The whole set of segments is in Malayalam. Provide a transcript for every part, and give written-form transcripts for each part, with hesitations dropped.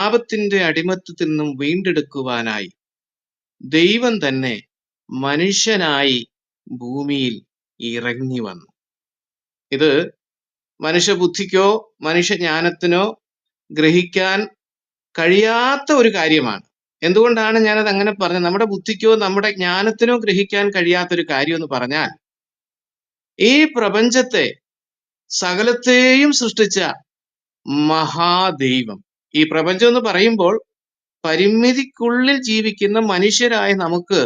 പാപത്തിന്റെ അടിമത്തത്തിൽ നിന്നും വീണ്ടെടുക്കുവാനായി ദൈവം തന്നെ മനുഷ്യനായി ഭൂമിയിൽ ഇറങ്ങി വന്നു. ഇത് മനുഷ്യബുദ്ധിക്കോ മനുഷ്യജ്ഞാനത്തിനോ ഗ്രഹിക്കാൻ കഴിയാത്ത ഒരു കാര്യമാണ്. എന്തുകൊണ്ടാണ് ഞാനത് അങ്ങനെ പറഞ്ഞത്? നമ്മുടെ ബുദ്ധിക്കോ നമ്മുടെ ജ്ഞാനത്തിനോ ഗ്രഹിക്കാൻ കഴിയാത്തൊരു കാര്യം എന്ന് പറഞ്ഞാൽ, ഈ പ്രപഞ്ചത്തെ സകലത്തെയും സൃഷ്ടിച്ച മഹാദൈവം, ഈ പ്രപഞ്ചം എന്ന് പറയുമ്പോൾ പരിമിതിക്കുള്ളിൽ ജീവിക്കുന്ന മനുഷ്യരായ നമുക്ക്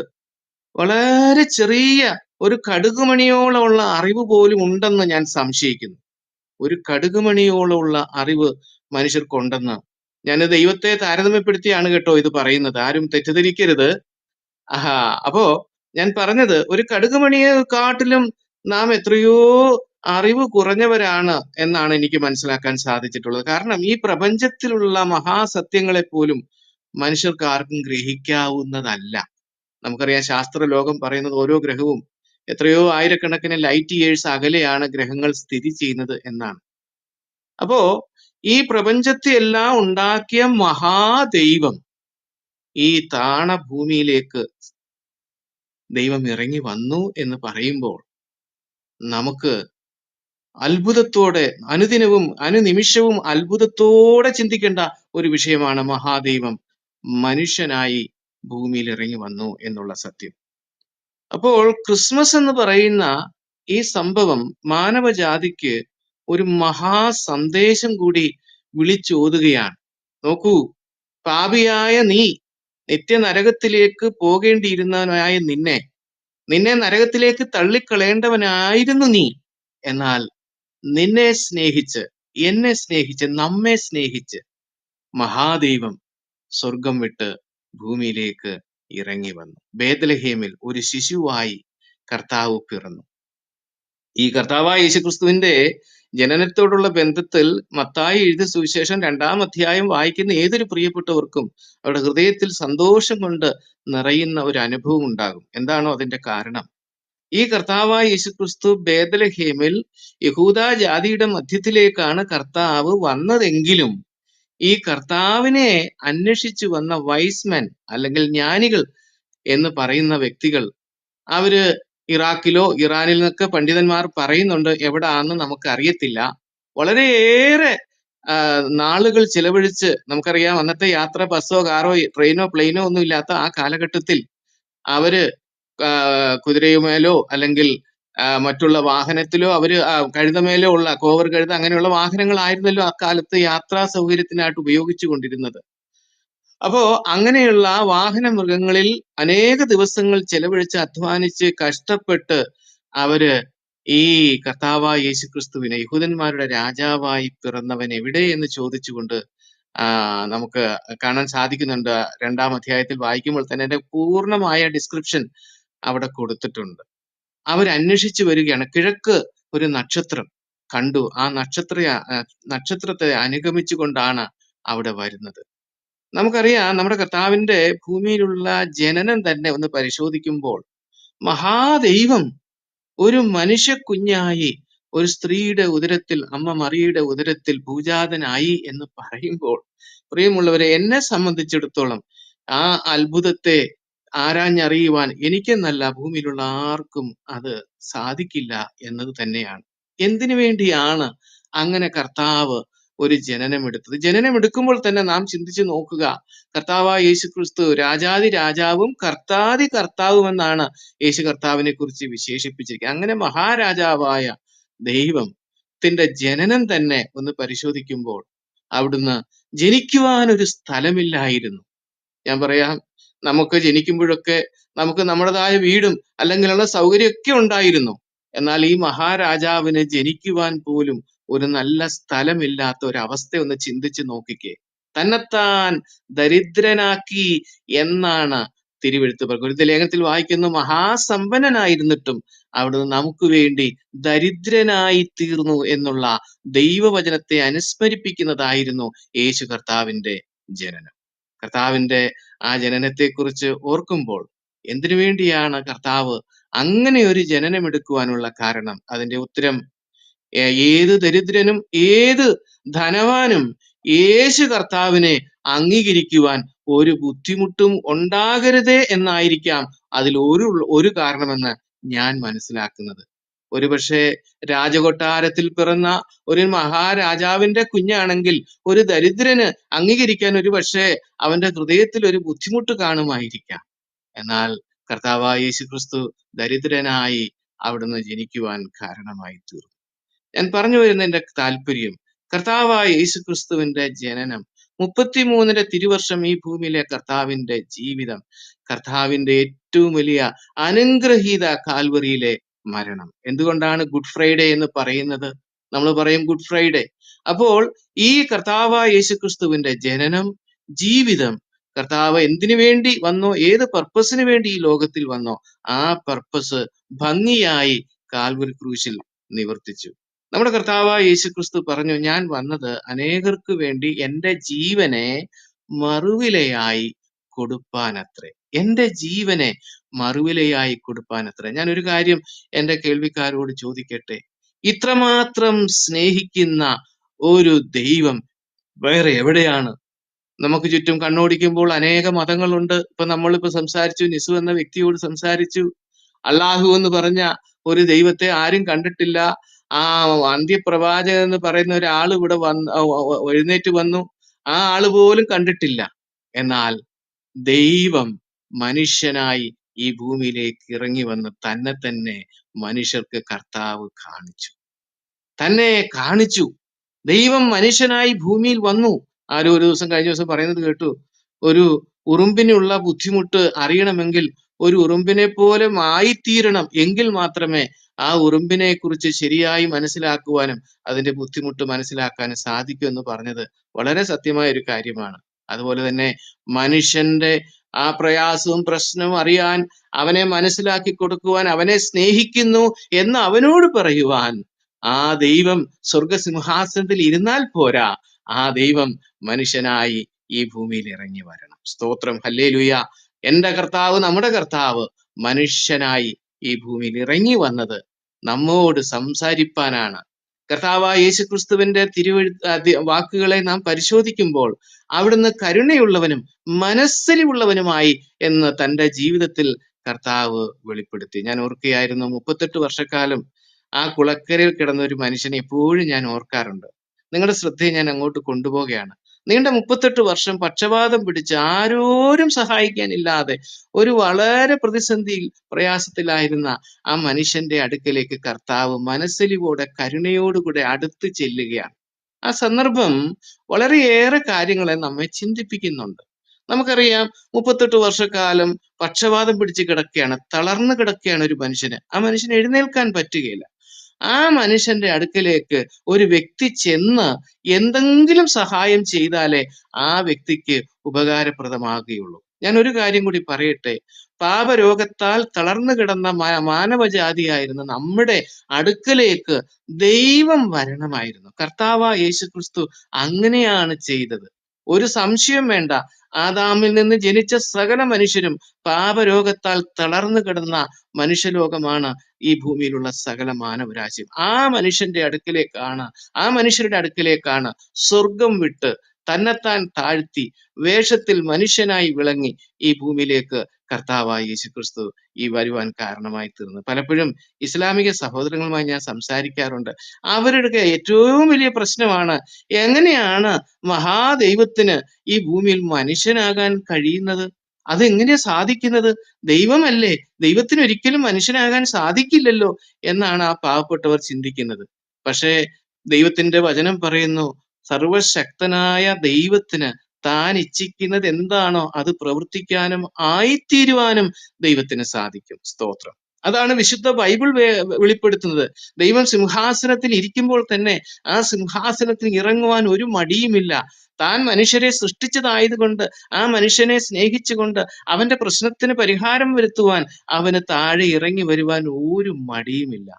വളരെ ചെറിയ ഒരു കടുകുമണിയോളമുള്ള അറിവ് പോലും ഉണ്ടെന്ന് ഞാൻ സംശയിക്കുന്നു. ഒരു കടുകുമണിയോളമുള്ള അറിവ് മനുഷ്യർക്കുണ്ടെന്ന്. ഞാൻ ദൈവത്തെ താരതമ്യപ്പെടുത്തിയാണ് കേട്ടോ ഇത് പറയുന്നത്, ആരും തെറ്റിദ്ധരിക്കരുത്. അപ്പോ ഞാൻ പറഞ്ഞത്, ഒരു കടുകുമണിയെ കാട്ടിലും നാം എത്രയോ അറിവ് കുറഞ്ഞവരാണ് എന്നാണ് എനിക്ക് മനസ്സിലാക്കാൻ സാധിച്ചിട്ടുള്ളത്. കാരണം ഈ പ്രപഞ്ചത്തിലുള്ള മഹാസത്യങ്ങളെ പോലും മനുഷ്യർക്ക് ആർക്കും ഗ്രഹിക്കാവുന്നതല്ല. നമുക്കറിയാം, ശാസ്ത്ര ലോകം പറയുന്നത് ഓരോ ഗ്രഹവും എത്രയോ ആയിരക്കണക്കിന് ലൈറ്റ് ഇയേഴ്സ് അകലെയാണ് ഗ്രഹങ്ങൾ സ്ഥിതി ചെയ്യുന്നത് എന്നാണ്. അപ്പോ ഈ പ്രപഞ്ചത്തെ എല്ലാം ഉണ്ടാക്കിയ മഹാദൈവം ഈ താണഭൂമിയിലേക്ക് ദൈവം ഇറങ്ങി വന്നു എന്ന് പറയുമ്പോൾ നമുക്ക് അത്ഭുതത്തോടെ, അനുദിനവും അനുനിമിഷവും അത്ഭുതത്തോടെ ചിന്തിക്കേണ്ട ഒരു വിഷയമാണ് മഹാദൈവം മനുഷ്യനായി ഭൂമിയിൽ ഇറങ്ങി വന്നു എന്നുള്ള സത്യം. അപ്പോൾ ക്രിസ്മസ് എന്ന് പറയുന്ന ഈ സംഭവം മാനവജാതിക്ക് ഒരു മഹാസന്ദേശം കൂടി വിളിച്ചോതുകയാണ്. നോക്കൂ, പാപിയായ നീ, നിത്യനരകത്തിലേക്ക് പോകേണ്ടിയിരുന്നവനായ നിന്നെ നരകത്തിലേക്ക് തള്ളിക്കളയേണ്ടവനായിരുന്നു നീ. എന്നാൽ നിന്നെ സ്നേഹിച്ച്, എന്നെ സ്നേഹിച്ച്, നമ്മെ സ്നേഹിച്ച് മഹാദൈവം സ്വർഗം വിട്ട് ഭൂമിയിലേക്ക് ഇറങ്ങി വന്നു. ബേത്ലഹേമിൽ ഒരു ശിശുവായി കർത്താവ് പിറന്നു. ഈ കർത്താവായ യേശുക്രിസ്തുവിന്റെ ജനനത്തോടുള്ള ബന്ധത്തിൽ മത്തായി എഴുതിയ സുവിശേഷം 2-ാം അധ്യായം വായിക്കുന്ന ഏതൊരു പ്രിയപ്പെട്ടവർക്കും അവരുടെ ഹൃദയത്തിൽ സന്തോഷം കൊണ്ട് നിറയുന്ന ഒരു അനുഭവം ഉണ്ടാകും. എന്താണോ അതിന്റെ കാരണം? ഈ കർത്താവായ യേശുക്രിസ്തു ബേത്ലഹേമിൽ യഹൂദ ജാതിയുടെ മധ്യത്തിലേക്കാണ് കർത്താവ് വന്നതെങ്കിലും ഈ കർത്താവിനെ അന്വേഷിച്ചു വന്ന വൈസ്മെൻ അല്ലെങ്കിൽ ജ്ഞാനികൾ എന്ന് പറയുന്ന വ്യക്തികൾ, അവര് ഇറാഖിലോ ഇറാനിൽ നിന്നൊക്കെ പണ്ഡിതന്മാർ പറയുന്നുണ്ട്, എവിടാന്ന് നമുക്ക് അറിയത്തില്ല. വളരെയേറെ നാളുകൾ ചിലവഴിച്ച്, നമുക്കറിയാം അന്നത്തെ യാത്ര ബസ്സോ കാറോ ട്രെയിനോ പ്ലെയിനോ ഒന്നും ഇല്ലാത്ത ആ കാലഘട്ടത്തിൽ അവര് കുതിരയുമേലോ അല്ലെങ്കിൽ മറ്റുള്ള വാഹനത്തിലോ അവര് കഴുതമേലോ ഉള്ള കോവർ കഴുത അങ്ങനെയുള്ള വാഹനങ്ങളായിരുന്നല്ലോ അക്കാലത്ത് യാത്രാ സൗകര്യത്തിനായിട്ട് ഉപയോഗിച്ചു കൊണ്ടിരുന്നത്. അപ്പോ അങ്ങനെയുള്ള വാഹന മൃഗങ്ങളിൽ അനേക ദിവസങ്ങൾ ചെലവഴിച്ച് അധ്വാനിച്ച് കഷ്ടപ്പെട്ട് അവര് ഈ കർത്താവായ യേശുക്രിസ്തുവിനെ, യഹൂദന്മാരുടെ രാജാവായി പിറന്നവൻ എവിടെ എന്ന് ചോദിച്ചുകൊണ്ട് നമുക്ക് കാണാൻ സാധിക്കുന്നുണ്ട്. 2-ാം അധ്യായത്തിൽ വായിക്കുമ്പോൾ തന്നെ അതിന്റെ പൂർണ്ണമായ ഡിസ്ക്രിപ്ഷൻ അവിടെ കൊടുത്തിട്ടുണ്ട്. അവരന്വേഷിച്ചു വരികയാണ്. കിഴക്ക് ഒരു നക്ഷത്രം കണ്ടു. ആ നക്ഷത്രത്തെ അനുഗമിച്ചുകൊണ്ടാണ് അവിടെ വരുന്നത്. നമുക്കറിയാം, നമ്മുടെ കർത്താവിന്റെ ഭൂമിയിലുള്ള ജനനം തന്നെ ഒന്ന് പരിശോധിക്കുമ്പോൾ മഹാദൈവം ഒരു മനുഷ്യ കുഞ്ഞായി ഒരു സ്ത്രീയുടെ ഉദരത്തിൽ, അമ്മ മറിയയുടെ ഉദരത്തിൽ ഭൂജാതനായി എന്ന് പറയുമ്പോൾ, പ്രിയമുള്ളവരെ, എന്നെ സംബന്ധിച്ചിടത്തോളം ആ അത്ഭുതത്തെ ആരാഞ്ഞറിയുവാൻ എനിക്കെന്നല്ല ഭൂമിയിലുള്ള ആർക്കും അത് സാധിക്കില്ല എന്നത് തന്നെയാണ്. എന്തിനു വേണ്ടിയാണ് അങ്ങനെ കർത്താവ് ഒരു ജനനമെടുത്തത്? ജനനമെടുക്കുമ്പോൾ തന്നെ നാം ചിന്തിച്ചു നോക്കുക, കർത്താവായ യേശുക്രിസ്തു രാജാതി രാജാവും കർത്താതി കർത്താവുമെന്നാണ് യേശു കർത്താവിനെ കുറിച്ച് വിശേഷിപ്പിച്ചിരിക്കുന്നത്. അങ്ങനെ മഹാരാജാവായ ദൈവത്തിന്റെ ജനനം തന്നെ ഒന്ന് പരിശോധിക്കുമ്പോൾ അവിടുന്ന് ജനിക്കുവാൻ ഒരു സ്ഥലമില്ലായിരുന്നു. ഞാൻ പറയാം, നമുക്ക് ജനിക്കുമ്പോഴൊക്കെ നമുക്ക് നമ്മുടേതായ വീടും അല്ലെങ്കിലുള്ള സൗകര്യമൊക്കെ ഉണ്ടായിരുന്നു. എന്നാൽ ഈ മഹാരാജാവിന് ജനിക്കുവാൻ പോലും ഒരു നല്ല സ്ഥലമില്ലാത്ത ഒരവസ്ഥ ഒന്ന് ചിന്തിച്ചു നോക്കിക്കേ. തന്നെത്താൻ ദരിദ്രനാക്കി എന്നാണ് തിരുവെഴുത്ത് പറയുന്നത്. ഗുരുത ലേഖനത്തിൽ വായിക്കുന്നു, മഹാസമ്പന്നനായിരുന്നിട്ടും അവിടുന്ന് നമുക്ക് വേണ്ടി ദരിദ്രനായി തീർന്നു എന്നുള്ള ദൈവവചനത്തെ അനുസ്മരിപ്പിക്കുന്നതായിരുന്നു യേശു കർത്താവിന്റെ ജനനം. കർത്താവിന്റെ ആ ജനനത്തെക്കുറിച്ച് ഓർക്കുമ്പോൾ എന്തിനു വേണ്ടിയാണ് കർത്താവ് അങ്ങനെ ഒരു ജനനം എടുക്കുവാനുള്ള കാരണം? അതിന്റെ ഉത്തരം ഏത് ദരിദ്രനും ഏത് ധനവാനും യേശു കർത്താവിനെ അംഗീകരിക്കുവാൻ ഒരു ബുദ്ധിമുട്ടും ഉണ്ടാകരുതേ എന്നായിരിക്കാം അതിൽ ഒരു കാരണമെന്ന് ഞാൻ മനസ്സിലാക്കുന്നത്. ഒരുപക്ഷെ രാജകൊട്ടാരത്തിൽ പിറന്ന ഒരു മഹാരാജാവിന്റെ കുഞ്ഞാണെങ്കിൽ ഒരു ദരിദ്രന് അംഗീകരിക്കാൻ ഒരു പക്ഷേ അവന്റെ ഹൃദയത്തിൽ ഒരു ബുദ്ധിമുട്ട് കാണുമായിരിക്കാം. എന്നാൽ കർത്താവായ യേശു ക്രിസ്തു ദരിദ്രനായി അവിടുന്ന് ജനിക്കുവാൻ കാരണമായി തീർന്നു. ഞാൻ പറഞ്ഞു വരുന്നതിന്റെ താല്പര്യം, കർത്താവായ യേശു ക്രിസ്തുവിന്റെ ജനനം, 33 തിരുവർഷം ഈ ഭൂമിയിലെ കർത്താവിന്റെ ജീവിതം, കർത്താവിന്റെ ഏറ്റവും വലിയ അനുഗ്രഹീത കാൽവറിയിലെ മരണം. എന്തുകൊണ്ടാണ് ഗുഡ് ഫ്രൈഡേ എന്ന് പറയുന്നത്? നമ്മൾ പറയും ഗുഡ് ഫ്രൈഡേ. അപ്പോൾ ഈ കർത്താവായ യേശു ക്രിസ്തുവിന്റെ ജനനം, ജീവിതം, കർത്താവ് എന്തിനു വേണ്ടി വന്നോ, ഏത് പർപ്പസിന് വേണ്ടി ഈ ലോകത്തിൽ വന്നോ, ആ പർപ്പസ് ഭംഗിയായി കാൽവറി ക്രൂശിൽ നിവർത്തിച്ചു. നമ്മുടെ കർത്താവായ യേശു ക്രിസ്തു പറഞ്ഞു, ഞാൻ വന്നത് അനേകർക്ക് വേണ്ടി എൻ്റെ ജീവനെ മറുവിലയായി കൊടുപ്പാനത്രേ. എൻ്റെ ജീവനെ മറുവിലയായി കൊടുപ്പാനത്രേ. ഞാൻ ഒരു കാര്യം എൻ്റെ കേൾവിക്കാരോട് ചോദിക്കട്ടെ. ഇത്രമാത്രം സ്നേഹിക്കുന്ന ഒരു ദൈവം വേറെ എവിടെയാണ്? നമുക്ക് ചുറ്റും കണ്ണോടിക്കുമ്പോൾ അനേക മതങ്ങളുണ്ട്. നമ്മളിപ്പോ സംസാരിച്ചു, നിസു എന്ന വ്യക്തിയോട് സംസാരിച്ചു. അള്ളാഹു എന്ന് പറഞ്ഞ ഒരു ദൈവത്തെ ആരും കണ്ടിട്ടില്ല. ആ അന്ത്യപ്രവാചകൻ എന്ന് പറയുന്ന ഒരാൾ ഇവിടെ എഴുന്നേറ്റ് വന്നു. ആ ആള് പോലും കണ്ടിട്ടില്ല. എന്നാൽ ദൈവം മനുഷ്യനായി ഈ ഭൂമിയിലേക്ക് ഇറങ്ങി വന്ന് തന്നെ തന്നെ മനുഷ്യർക്ക് കർത്താവ് കാണിച്ചു, തന്നെ കാണിച്ചു. ദൈവം മനുഷ്യനായി ഭൂമിയിൽ വന്നു. ആരോ ഒരു ദിവസം, കഴിഞ്ഞ ദിവസം പറയുന്നത് കേട്ടു, ഒരു ഉറുമ്പിനുള്ള ബുദ്ധിമുട്ട് അറിയണമെങ്കിൽ ഒരു ഉറുമ്പിനെ പോലെ ആയിത്തീരണം, എങ്കിൽ മാത്രമേ ആ ഉറുമ്പിനെ കുറിച്ച് ശരിയായി മനസ്സിലാക്കുവാനും അതിന്റെ ബുദ്ധിമുട്ട് മനസ്സിലാക്കാനും സാധിക്കൂ എന്ന് പറഞ്ഞത് വളരെ സത്യമായ ഒരു കാര്യമാണ്. അതുപോലെ തന്നെ മനുഷ്യന്റെ ആ പ്രയാസവും പ്രശ്നവും അറിയാൻ, അവനെ മനസ്സിലാക്കി കൊടുക്കുവാൻ, അവനെ സ്നേഹിക്കുന്നു എന്ന് അവനോട് പറയുവാൻ ആ ദൈവം സ്വർഗസിംഹാസനത്തിൽ ഇരുന്നാൽ പോരാ, ആ ദൈവം മനുഷ്യനായി ഈ ഭൂമിയിൽ ഇറങ്ങി വരണം. സ്തോത്രം, ഹല്ലേലൂയ. എന്റെ കർത്താവ്, നമ്മുടെ കർത്താവ് മനുഷ്യനായി ഈ ഭൂമിയിൽ ഇറങ്ങി വന്നത് നമ്മോട് സംസാരിപ്പാനാണ്. കർത്താവായ യേശുക്രിസ്തുവിന്റെ വാക്കുകളെ നാം പരിശോധിക്കുമ്പോൾ അവിടുന്ന് കരുണയുള്ളവനും മനസ്സലിവുള്ളവനുമായി എന്ന് തന്റെ ജീവിതത്തിൽ കർത്താവ് വെളിപ്പെടുത്തി. ഞാൻ ഓർക്കുകയായിരുന്നു, 38 വർഷക്കാലം ആ കുളക്കരയിൽ കിടന്ന ഒരു മനുഷ്യനെ എപ്പോഴും ഞാൻ ഓർക്കാറുണ്ട്. നിങ്ങളുടെ ശ്രദ്ധയെ ഞാൻ അങ്ങോട്ട് കൊണ്ടുപോവുകയാണ്. നീണ്ട 38 വർഷം പക്ഷപാതം പിടിച്ച് ആരോരും സഹായിക്കാനില്ലാതെ ഒരു വളരെ പ്രതിസന്ധിയിൽ, പ്രയാസത്തിലായിരുന്ന ആ മനുഷ്യന്റെ അടുക്കലേക്ക് കർത്താവ് മനസ്സലിവോടെ, കരുണയോടുകൂടെ അടുത്ത് ചെല്ലുകയാണ്. ആ സന്ദർഭം വളരെയേറെ കാര്യങ്ങളെ നമ്മെ ചിന്തിപ്പിക്കുന്നുണ്ട്. നമുക്കറിയാം, 38 വർഷക്കാലം പക്ഷപാതം പിടിച്ച് കിടക്കുകയാണ്, തളർന്നു കിടക്കുകയാണ് ഒരു മനുഷ്യന്. ആ മനുഷ്യന് എഴുന്നേൽക്കാൻ പറ്റുകയില്ല. ആ മനുഷ്യന്റെ അടുക്കലേക്ക് ഒരു വ്യക്തി ചെന്ന് എന്തെങ്കിലും സഹായം ചെയ്താലേ ആ വ്യക്തിക്ക് ഉപകാരപ്രദമാകുകയുള്ളൂ. ഞാൻ ഒരു കാര്യം കൂടി പറയട്ടെ. പാപരോഗത്താൽ തളർന്നു കിടന്ന മാനവജാതിയായിരുന്ന നമ്മുടെ അടുക്കലേക്ക് ദൈവം വരണമായിരുന്നു. കർത്താവായ യേശുക്രിസ്തു അങ്ങനെയാണ് ചെയ്തത്. ഒരു സംശയം വേണ്ട. ആദാമിൽ നിന്ന് ജനിച്ച സകല മനുഷ്യരും പാപരോഗത്താൽ തളർന്നു കിടന്ന മനുഷ്യലോകമാണ് ഈ ഭൂമിയിലുള്ള സകല മാനവരാശിയും. ആ മനുഷ്യരുടെ അടുക്കലേക്കാണ് സ്വർഗം വിട്ട് തന്നെത്താൻ താഴ്ത്തി വേഷത്തിൽ മനുഷ്യനായി വിളങ്ങി ഈ ഭൂമിയിലേക്ക് കർത്താവായ യേശുക്രിസ്തു ഈ വരുവാൻ കാരണമായി തീർന്നു. പലപ്പോഴും ഇസ്ലാമിക സഹോദരങ്ങളുമായി ഞാൻ സംസാരിക്കാറുണ്ട്. അവരുടെ ഏറ്റവും വലിയ പ്രശ്നമാണ്, എങ്ങനെയാണ് മഹാദൈവത്തിന് ഈ ഭൂമിയിൽ മനുഷ്യനാകാൻ കഴിയുന്നത്? അതെങ്ങനെയാ സാധിക്കുന്നത്? ദൈവമല്ലേ, ദൈവത്തിന് ഒരിക്കലും മനുഷ്യനാകാൻ സാധിക്കില്ലല്ലോ എന്നാണ് ആ പാവപ്പെട്ടവർ ചിന്തിക്കുന്നത്. പക്ഷേ ദൈവത്തിന്റെ വചനം പറയുന്നു, സർവശക്തനായ ദൈവത്തിന് താൻ ഇച്ഛിക്കുന്നത് എന്താണോ അത് പ്രവർത്തിക്കാനും ആയിത്തീരുവാനും ദൈവത്തിന് സാധിക്കും. സ്തോത്രം. അതാണ് വിശുദ്ധ ബൈബിൾ വെളിപ്പെടുത്തുന്നത്. ദൈവം സിംഹാസനത്തിൽ ഇരിക്കുമ്പോൾ തന്നെ ആ സിംഹാസനത്തിൽ ഇറങ്ങുവാൻ ഒരു മടിയുമില്ല. താൻ മനുഷ്യരെ സൃഷ്ടിച്ചതായതുകൊണ്ട്, ആ മനുഷ്യനെ സ്നേഹിച്ചുകൊണ്ട് അവന്റെ പ്രശ്നത്തിന് പരിഹാരം വരുത്തുവാൻ അവന് താഴെ ഇറങ്ങി വരുവാൻ ഒരു മടിയുമില്ല.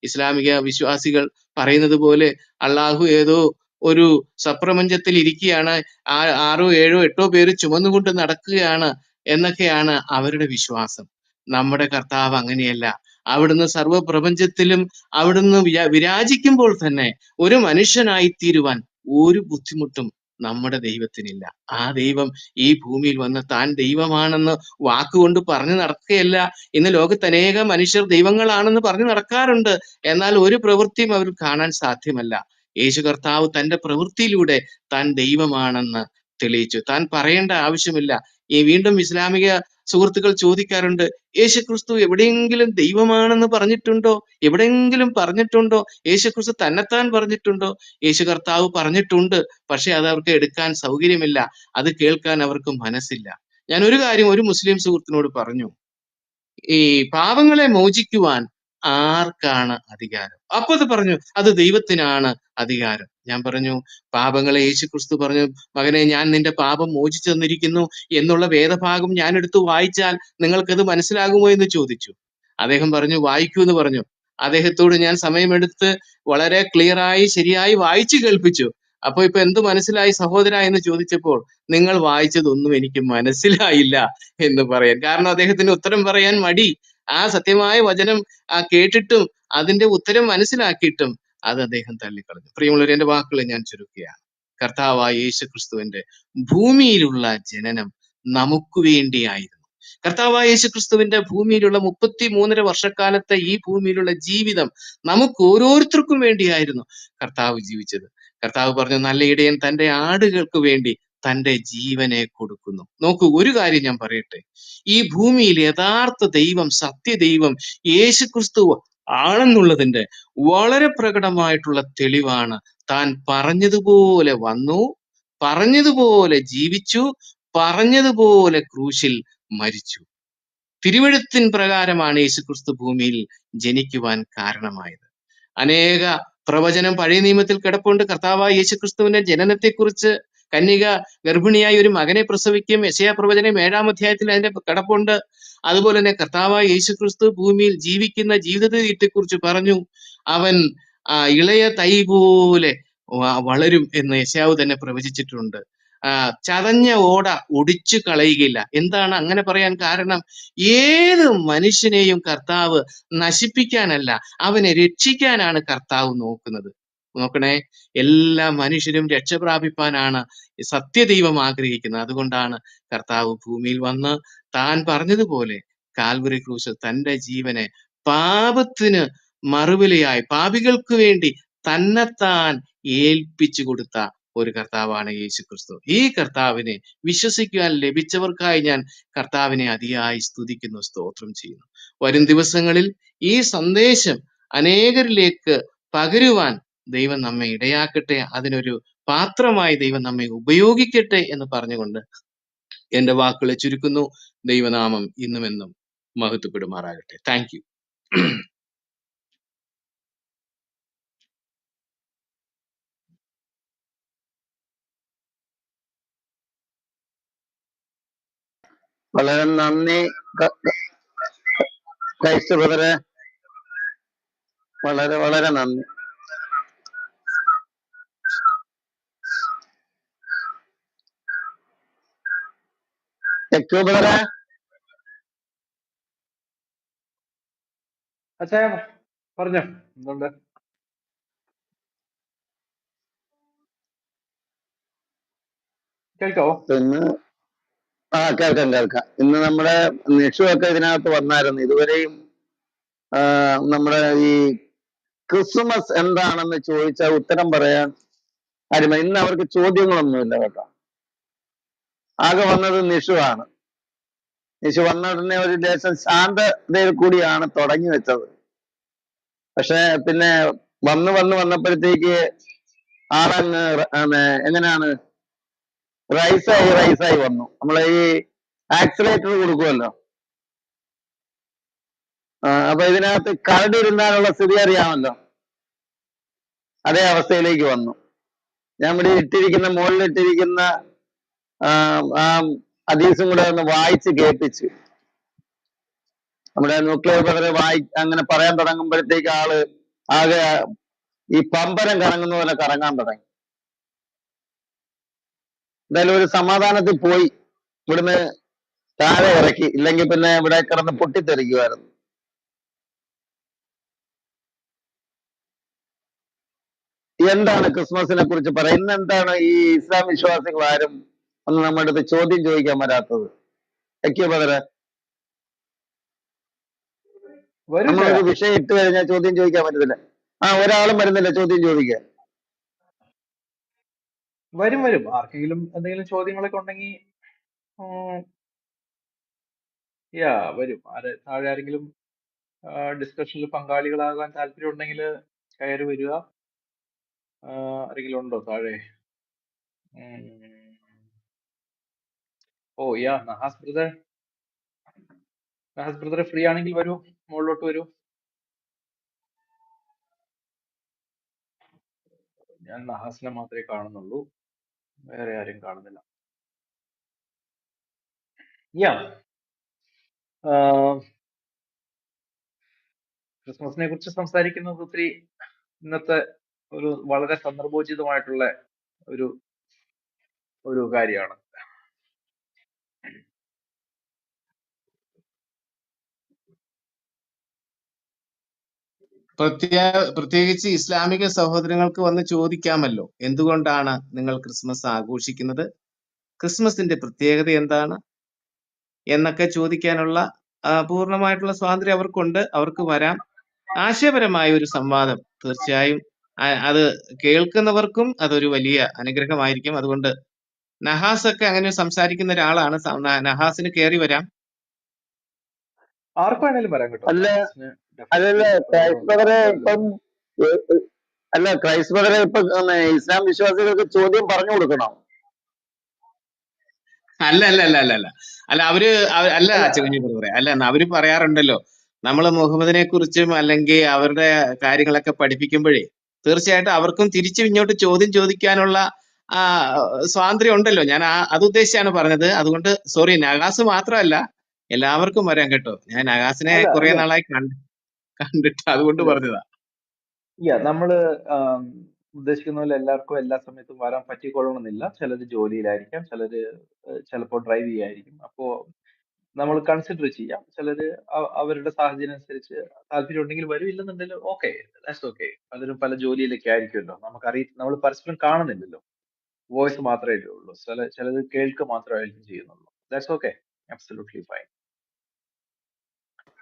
ഇസ്ലാമിക വിശ്വാസികൾ പറയുന്നത് പോലെ അള്ളാഹു ഏതോ ഒരു സപ്രപഞ്ചത്തിൽ ഇരിക്കുകയാണ്, 6, 7, 8 പേര് ചുമന്നുകൊണ്ട് നടക്കുകയാണ് എന്നൊക്കെയാണ് അവരുടെ വിശ്വാസം. നമ്മുടെ കർത്താവ് അങ്ങനെയല്ല. അവിടുന്ന് സർവപ്രപഞ്ചത്തിലും അവിടുന്ന് വിരാജിക്കുമ്പോൾ തന്നെ ഒരു മനുഷ്യനായി തീരുവാൻ ഒരു ബുദ്ധിമുട്ടും നമ്മുടെ ദൈവത്തിനില്ല. ആ ദൈവം ഈ ഭൂമിയിൽ വന്ന് താൻ ദൈവമാണെന്ന് വാക്കുകൊണ്ട് പറഞ്ഞു നടക്കുകയല്ല. ഇന്ന് ലോകത്ത് അനേകം മനുഷ്യർ ദൈവങ്ങളാണെന്ന് പറഞ്ഞു നടക്കാറുണ്ട്. എന്നാൽ ഒരു പ്രവൃത്തിയും അവർ കാണാൻ സാധ്യമല്ല. യേശു കർത്താവ് തന്റെ പ്രവൃത്തിയിലൂടെ താൻ ദൈവമാണെന്ന് തെളിയിച്ചു. താൻ പറയേണ്ട ആവശ്യമില്ല. ഈ വീണ്ടും ഇസ്ലാമിക സുഹൃത്തുക്കൾ ചോദിക്കാറുണ്ട്, യേശുക്രിസ്തു എവിടെയെങ്കിലും ദൈവമാണെന്ന് പറഞ്ഞിട്ടുണ്ടോ? എവിടെയെങ്കിലും പറഞ്ഞിട്ടുണ്ടോ? യേശുക്രിസ്തു തന്നെത്താൻ പറഞ്ഞിട്ടുണ്ടോ? യേശു കർത്താവ് പറഞ്ഞിട്ടുണ്ട്. പക്ഷെ അത് അവർക്ക് എടുക്കാൻ സൗകര്യമില്ല. അത് കേൾക്കാൻ അവർക്ക് മനസ്സില്ല. ഞാൻ ഒരു കാര്യം ഒരു മുസ്ലിം സുഹൃത്തിനോട് പറഞ്ഞു. ഈ പാപങ്ങളെ മോചിക്കുവാൻ ആർക്കാണ് അധികാരം? അപ്പൊ അത് പറഞ്ഞു, അത് ദൈവത്തിനാണ് അധികാരം. ഞാൻ പറഞ്ഞു, പാപങ്ങളെ യേശുക്രിസ്തു പറഞ്ഞു, മകനെ ഞാൻ നിന്റെ പാപം മോചിച്ചു തന്നിരിക്കുന്നു എന്നുള്ള വേദഭാഗം ഞാൻ എടുത്ത് വായിച്ചാൽ നിങ്ങൾക്കത് മനസ്സിലാകുമോ എന്ന് ചോദിച്ചു. അദ്ദേഹം പറഞ്ഞു വായിക്കൂ എന്ന് പറഞ്ഞു. അദ്ദേഹത്തോട് ഞാൻ സമയമെടുത്ത് വളരെ ക്ലിയർ ആയി ശരിയായി വായിച്ചു കേൾപ്പിച്ചു. അപ്പൊ ഇപ്പൊ എന്ത് മനസ്സിലായി സഹോദര എന്ന് ചോദിച്ചപ്പോൾ, നിങ്ങൾ വായിച്ചതൊന്നും എനിക്ക് മനസ്സിലായില്ല എന്ന് പറയാൻ. കാരണം അദ്ദേഹത്തിന് ഉത്തരം പറയാൻ മടി. ആ സത്യമായ വചനം കേട്ടിട്ടും അതിന്റെ ഉത്തരം മനസ്സിലാക്കിയിട്ടും അത് അദ്ദേഹം തള്ളിക്കളഞ്ഞു. പ്രിയമുള്ളവരെ, എന്റെ വാക്കുകളെ ഞാൻ ചുരുക്കുകയാണ്. കർത്താവായ യേശു ക്രിസ്തുവിന്റെ ഭൂമിയിലുള്ള ജനനം നമുക്ക് വേണ്ടിയായിരുന്നു. കർത്താവായ യേശു ക്രിസ്തുവിന്റെ ഭൂമിയിലുള്ള 33.5 വർഷക്കാലത്തെ ഈ ഭൂമിയിലുള്ള ജീവിതം നമുക്ക് ഓരോരുത്തർക്കും വേണ്ടിയായിരുന്നു കർത്താവ് ജീവിച്ചത്. കർത്താവ് പറഞ്ഞു, നല്ല ഇടയൻ തന്റെ ആടുകൾക്ക് വേണ്ടി തന്റെ ജീവനെ കൊടുക്കുന്നു. നോക്കൂ, ഒരു കാര്യം ഞാൻ പറയട്ടെ. ഈ ഭൂമിയിൽ യഥാർത്ഥ ദൈവം, സത്യദൈവം യേശുക്രിസ്തു ആണെന്നുള്ളതിന്റെ വളരെ പ്രകടമായിട്ടുള്ള തെളിവാണ്. താൻ പറഞ്ഞതുപോലെ വന്നു, പറഞ്ഞതുപോലെ ജീവിച്ചു, പറഞ്ഞതുപോലെ ക്രൂശിൽ മരിച്ചു. തിരുവെഴുത്തിൻ പ്രകാരമാണ് യേശുക്രിസ്തു ഭൂമിയിൽ ജനിക്കുവാൻ കാരണമായത്. അനേക പ്രവചനം പഴയ നിയമത്തിൽ കിടപ്പുണ്ട്. കർത്താവായ യേശുക്രിസ്തുവിന്റെ ജനനത്തെക്കുറിച്ച് കന്യക ഗർഭിണിയായി ഒരു മകനെ പ്രസവിക്കും. യെശയ്യാ പ്രവചനം 7-ാം അധ്യായത്തിൽ അതിന്റെ കിടപ്പുണ്ട്. അതുപോലെ തന്നെ കർത്താവായ യേശുക്രിസ്തു ഭൂമിയിൽ ജീവിക്കുന്ന ജീവിതത്തെക്കുറിച്ച് പറഞ്ഞു. അവൻ ഇളയ തൈ പോലെ വളരും എന്ന് യെശയ്യാവ് തന്നെ പ്രവചിച്ചിട്ടുണ്ട്. ചതഞ്ഞ ഓട ഒടിച്ചു കളയുകയില്ല. എന്താണ് അങ്ങനെ പറയാൻ കാരണം? ഏത് മനുഷ്യനെയും കർത്താവ് നശിപ്പിക്കാനല്ല, അവനെ രക്ഷിക്കാനാണ് കർത്താവ് നോക്കുന്നത്. നോക്കണേ, എല്ലാ മനുഷ്യരും രക്ഷ പ്രാപിപ്പാനാണ് സത്യദൈവം ആഗ്രഹിക്കുന്നത്. അതുകൊണ്ടാണ് കർത്താവ് ഭൂമിയിൽ വന്ന് താൻ പറഞ്ഞതുപോലെ കാൽവറി ക്രൂശിൽ തന്റെ ജീവനെ പാപത്തിന് മറുവിലയായി പാപികൾക്ക് വേണ്ടി തന്നെത്താൻ ഏൽപ്പിച്ചു കൊടുത്ത ഒരു കർത്താവാണ് യേശുക്രിസ്തു. ഈ കർത്താവിനെ വിശ്വസിക്കുവാൻ ലഭിച്ചവർക്കായി ഞാൻ കർത്താവിനെ അതിയായി സ്തുതിക്കുന്നു, സ്തോത്രം ചെയ്യുന്നു. വരും ദിവസങ്ങളിൽ ഈ സന്ദേശം അനേകരിലേക്ക് പകരുവാൻ ദൈവം നമ്മെ ഇടയാക്കട്ടെ. അതിനൊരു പാത്രമായി ദൈവം നമ്മെ ഉപയോഗിക്കട്ടെ എന്ന് പറഞ്ഞുകൊണ്ട് എന്റെ വാക്കുകളെ ചുരുക്കുന്നു. ദൈവനാമം ഇന്നും എന്നും മഹത്വപ്പെടുമാറാകട്ടെ. Thank you. വളരെ നന്ദി ക്രൈസ്റ്റ് ബ്രദറെ, വളരെ വളരെ നന്ദി. ടെക്കു ബ്രദറെ, അച്ഛാ പറഞ്ഞോ, എന്തുണ്ട്? കേൾക്കാവോ? ഇന്ന് കേൾക്കാം. ഇന്ന് നമ്മുടെ നിഷു ഒക്കെ ഇതിനകത്ത് വന്നായിരുന്നു. ഇതുവരെയും നമ്മുടെ ഈ ക്രിസ്മസ് എന്താണെന്ന് ചോദിച്ചാൽ ഉത്തരം പറയാൻ ആരും, ഇന്ന് അവർക്ക് ചോദ്യങ്ങളൊന്നുമില്ല കേട്ടോ. ആകെ വന്നത് നിഷു ആണ്. നിഷു വന്ന ഉടനെ ഒരു ദേശം ശാന്തതയിൽ കൂടിയാണ് തുടങ്ങി വെച്ചത്. പക്ഷെ പിന്നെ വന്നപ്പോഴത്തേക്ക് ആളങ്ങ് എങ്ങനെയാണ് റൈസായി വന്നു. നമ്മളെ ഈ ആക്സിലേറ്റർ കൊടുക്കുമല്ലോ, അപ്പൊ ഇതിനകത്ത് കരടിരുന്നാലുള്ള സ്ഥിതി അറിയാമല്ലോ, അതേ അവസ്ഥയിലേക്ക് വന്നു. ഞാൻ ഇവിടെ മുകളിലിട്ടിരിക്കുന്ന ആ ഹദീസും കൂടെ ഒന്ന് വായിച്ച് കേൾപ്പിച്ചു. നമ്മുടെ ന്യൂക്ലിയർ ബ്രദറെ അങ്ങനെ പറയാൻ തുടങ്ങുമ്പോഴത്തേക്ക് ആകെ ഈ പമ്പരം കറങ്ങുന്ന പോലെ കറങ്ങാൻ തുടങ്ങി. എന്തായാലും ഒരു സമാധാനത്തിൽ പോയി ഇവിടുന്ന് താഴെ ഇറക്കി, ഇല്ലെങ്കിൽ പിന്നെ ഇവിടെ കിടന്ന് പൊട്ടിത്തെറിക്കുമായിരുന്നു. എന്താണ് ക്രിസ്മസിനെ കുറിച്ച് പറയാം? ഇന്ന് എന്താണ് ഈ ഇസ്ലാം വിശ്വാസികൾ ആരും ഒന്ന് നമ്മുടെ അടുത്ത് ചോദ്യം ചോദിക്കാൻ വരാത്തത്? ബദറെ, വരും ചായ, നമ്മളൊരു വിഷയം ഇട്ട് കഴിഞ്ഞാൽ ചോദ്യം ചോദിക്കാൻ പറ്റത്തില്ല. ഒരാളും വരുന്നില്ല ചോദ്യം ചോദിക്കാൻ. വരും വരും. ആർക്കെങ്കിലും എന്തെങ്കിലും ചോദ്യങ്ങളൊക്കെ ഉണ്ടെങ്കിൽ യാ വരും. താഴെ ആരെങ്കിലും ഡിസ്കഷനിൽ പങ്കാളികളാകാൻ താല്പര്യം ഉണ്ടെങ്കിൽ കയറി വരിക. ആരെങ്കിലും ഉണ്ടോ താഴെ? ഓ യാ, നഹാസ് ബ്രദർ ഫ്രീ ആണെങ്കിൽ വരൂ, മുകളിലോട്ട് വരൂ. ഞാൻ നഹാസിനെ മാത്രമേ കാണുന്നുള്ളൂ, വേറെ ആരും കാണുന്നില്ല. യാ, ക്രിസ്മസിനെ കുറിച്ച് സംസാരിക്കുന്നത് ഒത്തിരി ഇന്നത്തെ ഒരു വളരെ സന്ദർഭോചിതമായിട്ടുള്ള ഒരു ഒരു കാര്യമാണ്. പ്രത്യേകിച്ച് ഇസ്ലാമിക സഹോദരങ്ങൾക്ക് വന്ന് ചോദിക്കാമല്ലോ, എന്തുകൊണ്ടാണ് നിങ്ങൾ ക്രിസ്മസ് ആഘോഷിക്കുന്നത്, ക്രിസ്മസിന്റെ പ്രത്യേകത എന്താണ് എന്നൊക്കെ ചോദിക്കാനുള്ള പൂർണ്ണമായിട്ടുള്ള സ്വാതന്ത്ര്യം അവർക്കുണ്ട്. അവർക്ക് വരാം. ആശയപരമായ ഒരു സംവാദം തീർച്ചയായും അത് കേൾക്കുന്നവർക്കും അതൊരു വലിയ അനുഗ്രഹമായിരിക്കും. അതുകൊണ്ട് നഹാസ് ഒക്കെ അങ്ങനെ സംസാരിക്കുന്ന ഒരാളാണ്. നഹാസിന് കയറി വരാം. ആർക്ക് വേണേലും വരാം കേട്ടോ. അല്ല നഹാസിന് അല്ലല്ല ക്രൈസ്തവരെ ഇപ്പം അല്ല ക്രൈസ്തവരെ ഇപ്പൊ ഇസ്ലാം വിശ്വാസികൾക്ക് ചോദ്യം പറഞ്ഞു കൊടുക്കണം. അല്ല അല്ല അല്ല അല്ല അല്ല അല്ല അവര് അല്ല കുഞ്ഞു ബ്രദറെ, അല്ല അവര് പറയാറുണ്ടല്ലോ, നമ്മൾ മുഹമ്മദിനെ കുറിച്ചും അല്ലെങ്കിൽ അവരുടെ കാര്യങ്ങളൊക്കെ പഠിപ്പിക്കുമ്പോഴേ തീർച്ചയായിട്ടും അവർക്കും തിരിച്ചു ഇങ്ങോട്ട് ചോദ്യം ചോദിക്കാനുള്ള സ്വാതന്ത്ര്യം ഉണ്ടല്ലോ. ഞാൻ അത് ഉദ്ദേശിച്ചാണ് പറഞ്ഞത്. അതുകൊണ്ട് സോറി, നഗാസ് മാത്രമല്ല, എല്ലാവർക്കും വരാം കേട്ടോ. ഞാൻ നഗാസിനെ കുറെ നാളായി കണ്ടിട്ട് അതുകൊണ്ട് പറഞ്ഞതാ. നമ്മള് ഉദ്ദേശിക്കുന്ന പോലെ എല്ലാവർക്കും എല്ലാ സമയത്തും വരാൻ പറ്റിക്കൊള്ളണമെന്നില്ല. ചിലര് ജോലിയിലായിരിക്കാം, ചിലര് ചിലപ്പോൾ ഡ്രൈവ് ചെയ്യായിരിക്കും. അപ്പോ നമ്മൾ കൺസിഡർ ചെയ്യാം. ചിലര് അവരുടെ സാഹചര്യം അനുസരിച്ച് താല്പര്യം ഉണ്ടെങ്കിൽ വരും, ഇല്ലെന്നുണ്ടെങ്കിൽ ഓക്കെ, ദാറ്റ്സ് ഓക്കെ. പലരും പല ജോലിയിലൊക്കെ ആയിരിക്കുമല്ലോ, നമ്മൾ പരസ്പരം കാണുന്നില്ലല്ലോ, വോയിസ് മാത്രമേ ഉള്ളൂ. ചിലത് കേൾക്കുക മാത്രമായിരിക്കും ചെയ്യുന്നുള്ളൂ. That's okay, absolutely fine.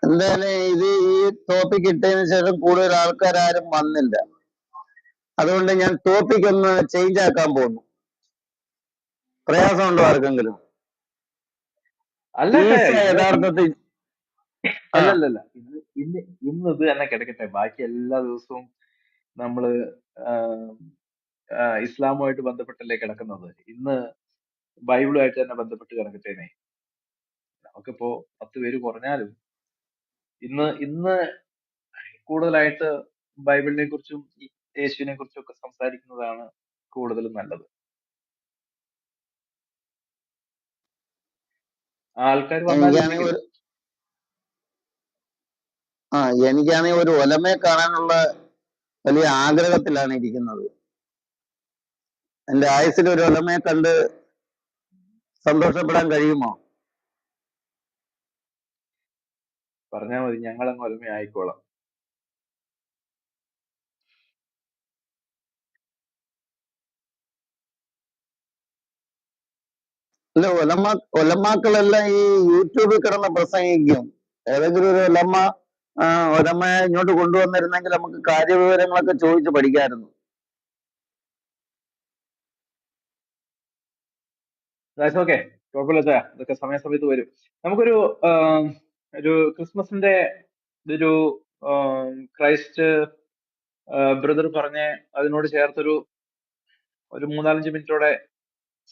എന്തായാലും ഇത് ഈ ടോപ്പിക് ഇട്ടതിന് ശേഷം കൂടുതൽ ആൾക്കാരും വന്നില്ല. അതുകൊണ്ട് ഞാൻ ടോപ്പിക് ഒന്ന് ചേഞ്ച് ആക്കാൻ പോകുന്നു. പ്രയാസമുണ്ടോ ആർക്കെങ്കിലും? യഥാർത്ഥത്തിൽ അല്ലല്ല, ഇന്ന് ഇത് തന്നെ കിടക്കട്ടെ. ബാക്കി എല്ലാ ദിവസവും നമ്മള് ഇസ്ലാമുമായിട്ട് ബന്ധപ്പെട്ടല്ലേ കിടക്കുന്നത്. ഇന്ന് ബൈബിളുമായിട്ട് തന്നെ ബന്ധപ്പെട്ട് കിടക്കട്ടേനെ. നമുക്കിപ്പോ 10 പേര് കുറഞ്ഞാലും ഇന്ന് കൂടുതലായിട്ട് ബൈബിളിനെ കുറിച്ചും യേശുവിനെ കുറിച്ചും ഒക്കെ സംസാരിക്കുന്നതാണ് കൂടുതലും നല്ലത്. ആൾക്കാർ വന്നാലും എനിക്കാണെങ്കിൽ ഒരു ഒലമയെ കാണാനുള്ള വലിയ ആഗ്രഹത്തിലാണ് ഇരിക്കുന്നത്. എന്റെ ആയുസ്സിൽ ഒരു ഒലമയെ കണ്ട് സന്തോഷപ്പെടാൻ കഴിയുമോ? പറഞ്ഞാൽ മതി, ഞങ്ങളങ്ങ് ഒലമ ആയിക്കോളാം. അല്ല, ഒലമാക്കളെല്ലാം ഈ യൂട്യൂബിൽ കിടന്ന് പ്രസംഗിക്കും. ഏതെങ്കിലും ഒരു ഒലമയെ ഇങ്ങോട്ട് കൊണ്ടുവന്നിരുന്നെങ്കിൽ നമുക്ക് കാര്യവിവരങ്ങളൊക്കെ ചോദിച്ച് പഠിക്കാമായിരുന്നു. ഓക്കെ, കുഴപ്പമില്ല. ഇതൊക്കെ സമയത്ത് വരും. നമുക്കൊരു ഒരു ക്രിസ്മസിന്റെ ഒരു ക്രൈസ്റ്റ് ബ്രദർ പറഞ്ഞ അതിനോട് ചേർത്തൊരു 3-4 മിനിറ്റോടെ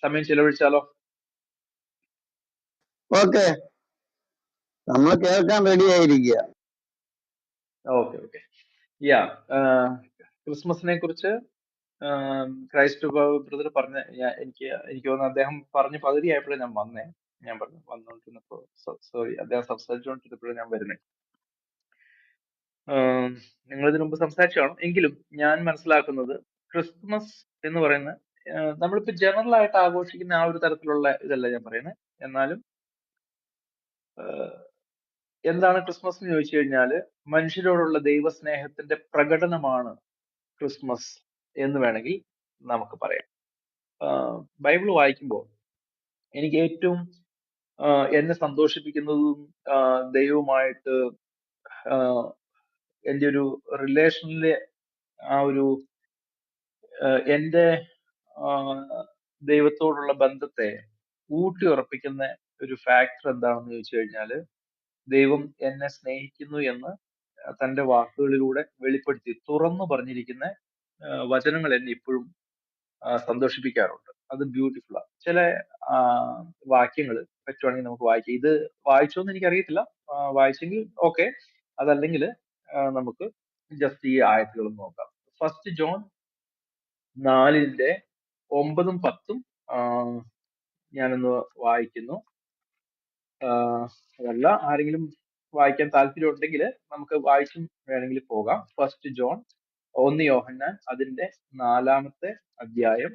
സമയം ചിലവഴിച്ചാലോ? ഓക്കെ, നമ്മൾ കേൾക്കാൻ റെഡി ആയിരിക്കുക. ഓക്കെ. യാ, ക്രിസ്മസിനെ കുറിച്ച് ക്രൈസ്റ്റ് ബ്രദർ പറഞ്ഞ എനിക്ക് തോന്നുന്നു അദ്ദേഹം പറഞ്ഞ് പകുതി ആയപ്പോഴേ ഞാൻ വന്നേ. ഞാൻ വന്നോണ്ടിരുന്നപ്പോ സോറി, അദ്ദേഹം സംസാരിച്ചുകൊണ്ടിരുന്നപ്പോഴേ ഞാൻ വരുന്നേ. നിങ്ങൾ ഇതിനു മുമ്പ് സംസാരിച്ചു കാണും. എങ്കിലും ഞാൻ മനസ്സിലാക്കുന്നത് ക്രിസ്മസ് എന്ന് പറയുന്ന നമ്മളിപ്പോ ജനറൽ ആയിട്ട് ആഘോഷിക്കുന്ന ആ ഒരു തരത്തിലുള്ള ഇതല്ല ഞാൻ പറയുന്നത്. എന്നാലും എന്താണ് ക്രിസ്മസ് എന്ന് ചോദിച്ചു കഴിഞ്ഞാല് മനുഷ്യരോടുള്ള ദൈവസ്നേഹത്തിന്റെ പ്രകടനമാണ് ക്രിസ്മസ് എന്ന് വേണമെങ്കിൽ നമുക്ക് പറയാം. ബൈബിൾ വായിക്കുമ്പോൾ എനിക്ക് ഏറ്റവും എന്നെ സന്തോഷിപ്പിക്കുന്നതും ദൈവവുമായിട്ട് എൻ്റെ ഒരു റിലേഷനിലെ ആ ഒരു എൻ്റെ ദൈവത്തോടുള്ള ബന്ധത്തെ ഊട്ടി ഉറപ്പിക്കുന്ന ഒരു ഫാക്ടർ എന്താണെന്ന് ചോദിച്ചു കഴിഞ്ഞാല്, ദൈവം എന്നെ സ്നേഹിക്കുന്നു എന്ന് തന്റെ വാക്കുകളിലൂടെ വെളിപ്പെടുത്തി തുറന്നു പറഞ്ഞിരിക്കുന്ന വചനങ്ങൾ എന്നെ ഇപ്പോഴും സന്തോഷിപ്പിക്കാറുണ്ട്. അത് ബ്യൂട്ടിഫുൾ ആണ്. ചില വാക്യങ്ങൾ പറ്റുവാണെങ്കിൽ നമുക്ക് വായിക്കാം. ഇത് വായിച്ചോന്ന് എനിക്കറിയത്തില്ല. വായിച്ചെങ്കിൽ ഓക്കെ, അതല്ലെങ്കിൽ നമുക്ക് ജസ്റ്റ് ഈ ആയത്തുകൾ നോക്കാം. ഫസ്റ്റ് ജോൺ 4:9-10 ഞാനൊന്ന് വായിക്കുന്നു. അതല്ല, ആരെങ്കിലും വായിക്കാൻ താല്പര്യം ഉണ്ടെങ്കിൽ നമുക്ക് വായിച്ചും വേണമെങ്കിൽ പോകാം. ഫസ്റ്റ് ജോൺ 1 യോഹന്നാൻ അതിന്റെ 4-ാമത്തെ അധ്യായം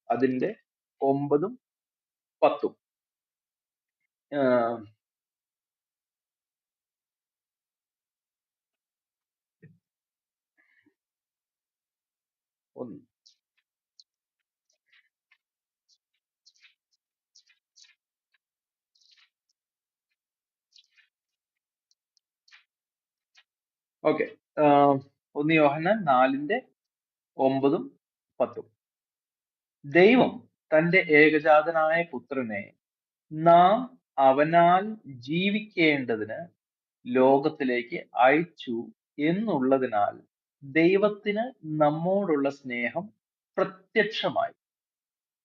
അതിന്റെ 9-10. ഓക്കെ, 1 യോഹന്നാൻ 4:9-10. ദൈവം തന്റെ ഏകജാതനായ പുത്രനെ നാം അവനാൽ ജീവിക്കേണ്ടതിന് ലോകത്തിലേക്ക് അയച്ചു എന്നുള്ളതിനാൽ ദൈവത്തിന് നമ്മോടുള്ള സ്നേഹം പ്രത്യക്ഷമായി.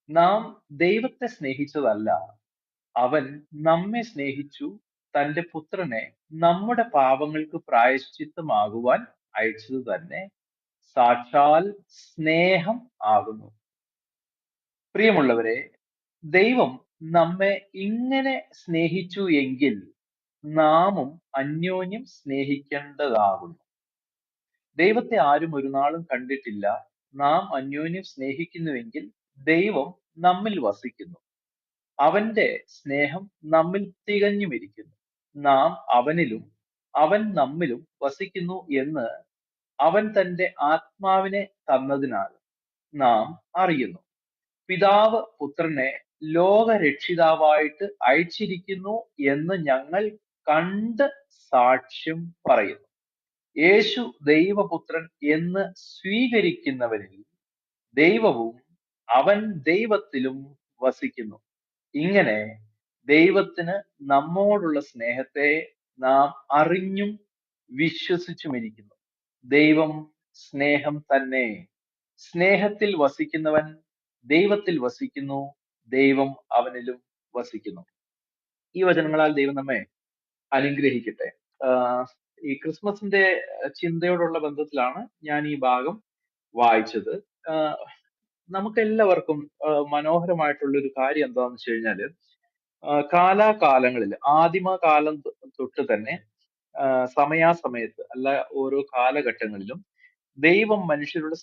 നാം ദൈവത്തെ സ്നേഹിച്ചതല്ല, അവൻ നമ്മെ സ്നേഹിച്ചു തന്റെ പുത്രനെ നമ്മുടെ പാപങ്ങൾക്ക് പ്രായശ്ചിത്തമാകുവാൻ അയച്ചത് തന്നെ സാക്ഷാൽ സ്നേഹം ആകുന്നു. പ്രിയമുള്ളവരെ, ദൈവം നമ്മെ ഇങ്ങനെ സ്നേഹിച്ചു എങ്കിൽ നാമും അന്യോന്യം സ്നേഹിക്കേണ്ടതാകുന്നു. ദൈവത്തെ ആരും ഒരു നാളും കണ്ടിട്ടില്ല. നാം അന്യോന്യം സ്നേഹിക്കുന്നുവെങ്കിൽ ദൈവം നമ്മിൽ വസിക്കുന്നു, അവന്റെ സ്നേഹം നമ്മിൽ തികഞ്ഞുമിരിക്കുന്നു. നാം അവനിലും അവൻ നമ്മിലും വസിക്കുന്നു എന്ന് അവൻ തന്റെ ആത്മാവിനെ തന്നതിനാൽ നാം അറിയുന്നു. പിതാവ് പുത്രനെ ലോകരക്ഷിതാവായിട്ട് അയച്ചിരിക്കുന്നു എന്ന് ഞങ്ങൾ കണ്ട് സാക്ഷ്യം പറയുന്നു. യേശു ദൈവപുത്രൻ എന്ന് സ്വീകരിക്കുന്നവരിൽ ദൈവവും അവൻ ദൈവത്തിലും വസിക്കുന്നു. ഇങ്ങനെ ദൈവത്തിന് നമ്മോടുള്ള സ്നേഹത്തെ നാം അറിഞ്ഞും വിശ്വസിച്ചുമിരിക്കുന്നു. ദൈവം സ്നേഹം തന്നെ. സ്നേഹത്തിൽ വസിക്കുന്നവൻ ദൈവത്തിൽ വസിക്കുന്നു, ദൈവം അവനിലും വസിക്കുന്നു. ഈ വചനങ്ങളാൽ ദൈവം നമ്മെ അനുഗ്രഹിക്കട്ടെ. ഈ ക്രിസ്മസിന്റെ ചിന്തയോടുള്ള ബന്ധത്തിലാണ് ഞാൻ ഈ ഭാഗം വായിച്ചത്. നമുക്കെല്ലാവർക്കും മനോഹരമായിട്ടുള്ള ഒരു കാര്യം എന്താണെന്ന് വെച്ച് കഴിഞ്ഞാല്, കാലാകാലങ്ങളിൽ ആദിമകാലം തൊട്ട് തന്നെ സമയാസമയത്ത് അല്ല, ഓരോ കാലഘട്ടങ്ങളിലും ദൈവം മനുഷ്യരോട്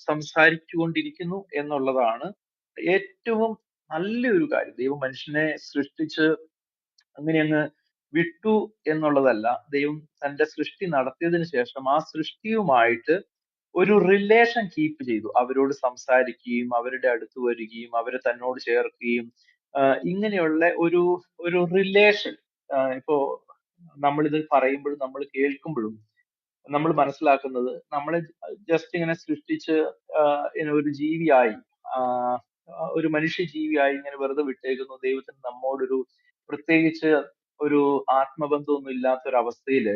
സംസാരിച്ചുകൊണ്ടിരിക്കുന്നു എന്നുള്ളതാണ് ഏറ്റവും നല്ലൊരു കാര്യം. ദൈവം മനുഷ്യനെ സൃഷ്ടിച്ച് അങ്ങനെ അങ്ങ് വിട്ടു എന്നുള്ളതല്ല. ദൈവം തന്റെ സൃഷ്ടി നടത്തിയതിനു ശേഷം ആ സൃഷ്ടിയുമായിട്ട് ഒരു റിലേഷൻ കീപ്പ് ചെയ്തു. അവരോട് സംസാരിക്കുകയും അവരുടെ അടുത്ത് വരികയും അവരെ തന്നോട് ചേർക്കുകയും ഇങ്ങനെയുള്ള ഒരു ഒരു റിലേഷൻ. ഇപ്പോ നമ്മളിത് പറയുമ്പോഴും നമ്മൾ കേൾക്കുമ്പോഴും നമ്മൾ മനസ്സിലാക്കുന്നത്, നമ്മളെ ജസ്റ്റ് ഇങ്ങനെ സൃഷ്ടിച്ച് ഒരു ജീവിയായി, ഒരു മനുഷ്യ ജീവിയായി ഇങ്ങനെ വെറുതെ വിട്ടേക്കുന്നു. ദൈവത്തിന് നമ്മോടൊരു പ്രത്യേകിച്ച് ഒരു ആത്മബന്ധമൊന്നും ഇല്ലാത്ത ഒരു അവസ്ഥയിൽ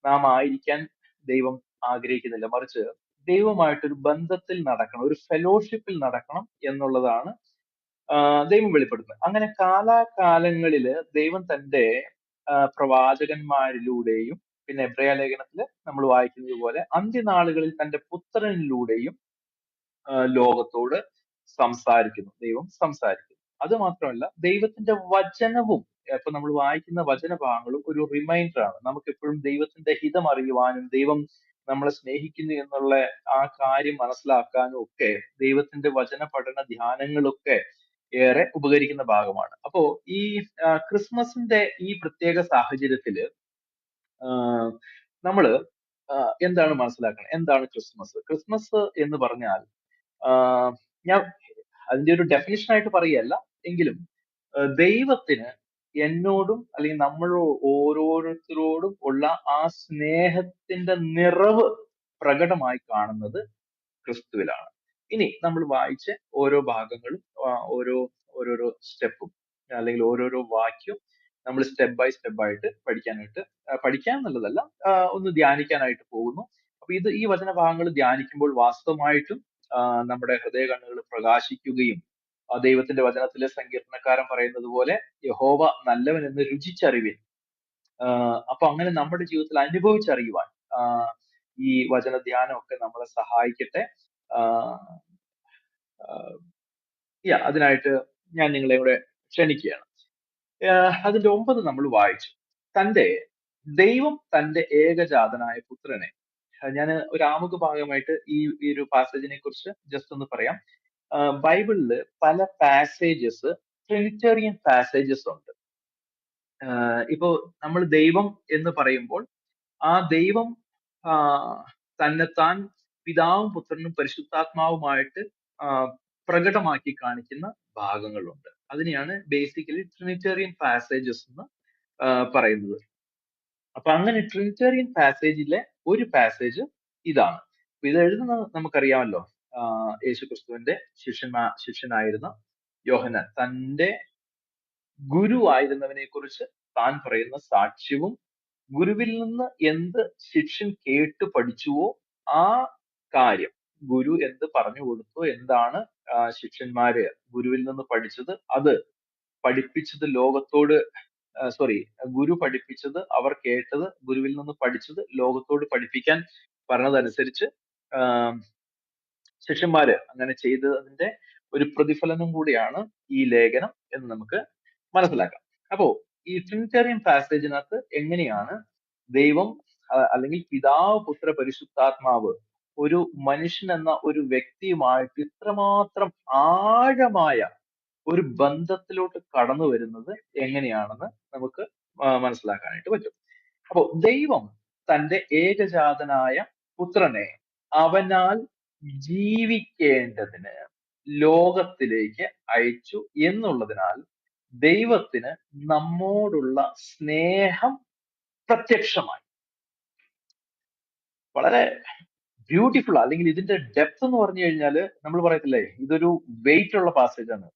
നാം ആയിരിക്കാൻ ദൈവം ആഗ്രഹിക്കുന്നില്ല. മറിച്ച് ദൈവമായിട്ടൊരു ബന്ധത്തിൽ നടക്കണം, ഒരു ഫെലോഷിപ്പിൽ നടക്കണം എന്നുള്ളതാണ് ദൈവം വെളിപ്പെടുത്തുന്നത്. അങ്ങനെ കാലാകാലങ്ങളില് ദൈവം തന്റെ പ്രവാചകന്മാരിലൂടെയും പിന്നെ എബ്രായ ലേഖനത്തില് നമ്മൾ വായിക്കുന്നത് പോലെ അന്ത്യനാളുകളിൽ തന്റെ പുത്രനിലൂടെയും ലോകത്തോട് സംസാരിക്കുന്നു. ദൈവം സംസാരിക്കുന്നു. അത് മാത്രമല്ല, ദൈവത്തിന്റെ വചനവും ഇപ്പൊ നമ്മൾ വായിക്കുന്ന വചനഭാഗങ്ങളും ഒരു റിമൈൻഡർ ആണ്. നമുക്ക് എപ്പോഴും ദൈവത്തിന്റെ ഹിതം അറിയുവാനും ദൈവം നമ്മളെ സ്നേഹിക്കുന്നു എന്നുള്ള ആ കാര്യം മനസ്സിലാക്കാനും ഒക്കെ ദൈവത്തിന്റെ വചന പഠന ധ്യാനങ്ങളൊക്കെ ഏറെ ഉപകരിക്കുന്ന ഭാഗമാണ്. അപ്പോ ഈ ക്രിസ്മസിന്റെ ഈ പ്രത്യേക സാഹചര്യത്തില് നമ്മള് എന്താണ് മനസ്സിലാക്കണം? എന്താണ് ക്രിസ്മസ്? ക്രിസ്മസ് എന്ന് പറഞ്ഞാൽ ആഹ് ഞാൻ അതിന്റെ ഒരു ഡെഫിനിഷൻ ആയിട്ട് പറയുകയല്ല, എങ്കിലും ദൈവത്തിന് എന്നോടും അല്ലെങ്കിൽ നമ്മൾ ഓരോരുത്തരോടും ഉള്ള ആ സ്നേഹത്തിന്റെ നിറവ് പ്രകടമായി കാണുന്നത് ക്രിസ്തുവിലാണ്. ഇനി നമ്മൾ വായിച്ച ഓരോ ഭാഗങ്ങളും ഓരോ ഓരോരോ സ്റ്റെപ്പും അല്ലെങ്കിൽ ഓരോരോ വാക്യവും നമ്മൾ സ്റ്റെപ്പ് ബൈ സ്റ്റെപ്പ് ആയിട്ട് പഠിക്കാൻ എന്നുള്ളതല്ല, ഒന്ന് ധ്യാനിക്കാനായിട്ട് പോകുന്നു. അപ്പൊ ഈ വചനഭാഗങ്ങൾ ധ്യാനിക്കുമ്പോൾ വാസ്തവമായിട്ടും നമ്മുടെ ഹൃദയ കണ്ണുകൾ പ്രകാശിക്കുകയും ദൈവത്തിന്റെ വചനത്തിലെ സങ്കീർത്തനക്കാരൻ പറയുന്നത് പോലെ യഹോവ നല്ലവൻ എന്ന് രുചിച്ചറിവിൻ. അപ്പൊ അങ്ങനെ നമ്മുടെ ജീവിതത്തിൽ അനുഭവിച്ചറിയുവാൻ ഈ വചന ധ്യാനം ഒക്കെ നമ്മളെ സഹായിക്കട്ടെ. അതിനായിട്ട് ഞാൻ നിങ്ങളെ കൂടെ ക്ഷണിക്കുകയാണ്. അതിന്റെ 9 നമ്മൾ വായിച്ചു. ദൈവം തന്റെ ഏകജാതനായ പുത്രനെ, ഞാൻ ഒരു ആമുഖ ഭാഗമായിട്ട് ഈ ഒരു പാസേജിനെ കുറിച്ച് ജസ്റ്റ് ഒന്ന് പറയാം. ബൈബിളില് പല പാസേജസ് ട്രിനിറ്റേറിയൻ പാസേജസ് ഉണ്ട്. ഇപ്പോ നമ്മൾ ദൈവം എന്ന് പറയുമ്പോൾ ആ ദൈവം തന്നെത്താൻ പിതാവും പുത്രനും പരിശുദ്ധാത്മാവുമായിട്ട് പ്രകടമാക്കി കാണിക്കുന്ന ഭാഗങ്ങളുണ്ട്. അതിനെയാണ് ബേസിക്കലി ട്രിനിറ്റേറിയൻ പാസേജസ് എന്ന് പറയുന്നത്. അപ്പൊ അങ്ങനെ ട്രിനിറ്റേറിയൻ പാസേജിലെ ഒരു പാസേജ് ഇതാണ്. അപ്പൊ ഇത് എഴുതുന്നത് നമുക്കറിയാമല്ലോ, യേശുക്രിസ്തുവിന്റെ ശിഷ്യനായിരുന്ന യോഹന്നാൻ തന്റെ ഗുരുവായിരുന്നവനെ കുറിച്ച് താൻ പറയുന്ന സാക്ഷ്യവും ഗുരുവിൽ നിന്ന് എന്ത് ശിഷ്യൻ കേട്ട് പഠിച്ചുവോ ആ കാര്യം, ഗുരു എന്ത് പറഞ്ഞു കൊടുത്തോ, എന്താണ് ശിഷ്യന്മാര് ഗുരുവിൽ നിന്ന് പഠിച്ചത്, അത് പഠിപ്പിച്ചത് ലോകത്തോട് ഗുരു പഠിപ്പിച്ചത്, അവർ കേട്ടത്, ഗുരുവിൽ നിന്ന് പഠിച്ചത് ലോകത്തോട് പഠിപ്പിക്കാൻ പറഞ്ഞതനുസരിച്ച് ശിഷ്യന്മാര് അങ്ങനെ ചെയ്തതിന്റെ ഒരു പ്രതിഫലനം കൂടിയാണ് ഈ ലേഖനം എന്ന് നമുക്ക് മനസ്സിലാക്കാം. അപ്പോ ഈ ട്രിനിറ്റേറിയൻ പാസേജിനകത്ത് എങ്ങനെയാണ് ദൈവം അല്ലെങ്കിൽ പിതാവ് പുത്ര പരിശുദ്ധാത്മാവ് ഒരു മനുഷ്യൻ എന്ന ഒരു വ്യക്തിയുമായിട്ട് ഇത്രമാത്രം ആഴമായ ഒരു ബന്ധത്തിലോട്ട് കടന്നു വരുന്നത് എങ്ങനെയാണെന്ന് നമുക്ക് മനസ്സിലാക്കാനായിട്ട് പറ്റും. അപ്പോ ദൈവം തന്റെ ഏകജാതനായ പുത്രനെ അവനാൽ ജീവിക്കേണ്ടതിന് ലോകത്തിലേക്ക് അയച്ചു എന്നുള്ളതിനാൽ ദൈവത്തിന് നമ്മോടുള്ള സ്നേഹം പ്രത്യക്ഷമായി. വളരെ ബ്യൂട്ടിഫുൾ, അല്ലെങ്കിൽ ഇതിന്റെ ഡെപ്ത് എന്ന് പറഞ്ഞു കഴിഞ്ഞാല് നമ്മൾ പറയത്തില്ലേ, ഇതൊരു വെയിറ്റ് ഉള്ള പാസേജ് ആണ്.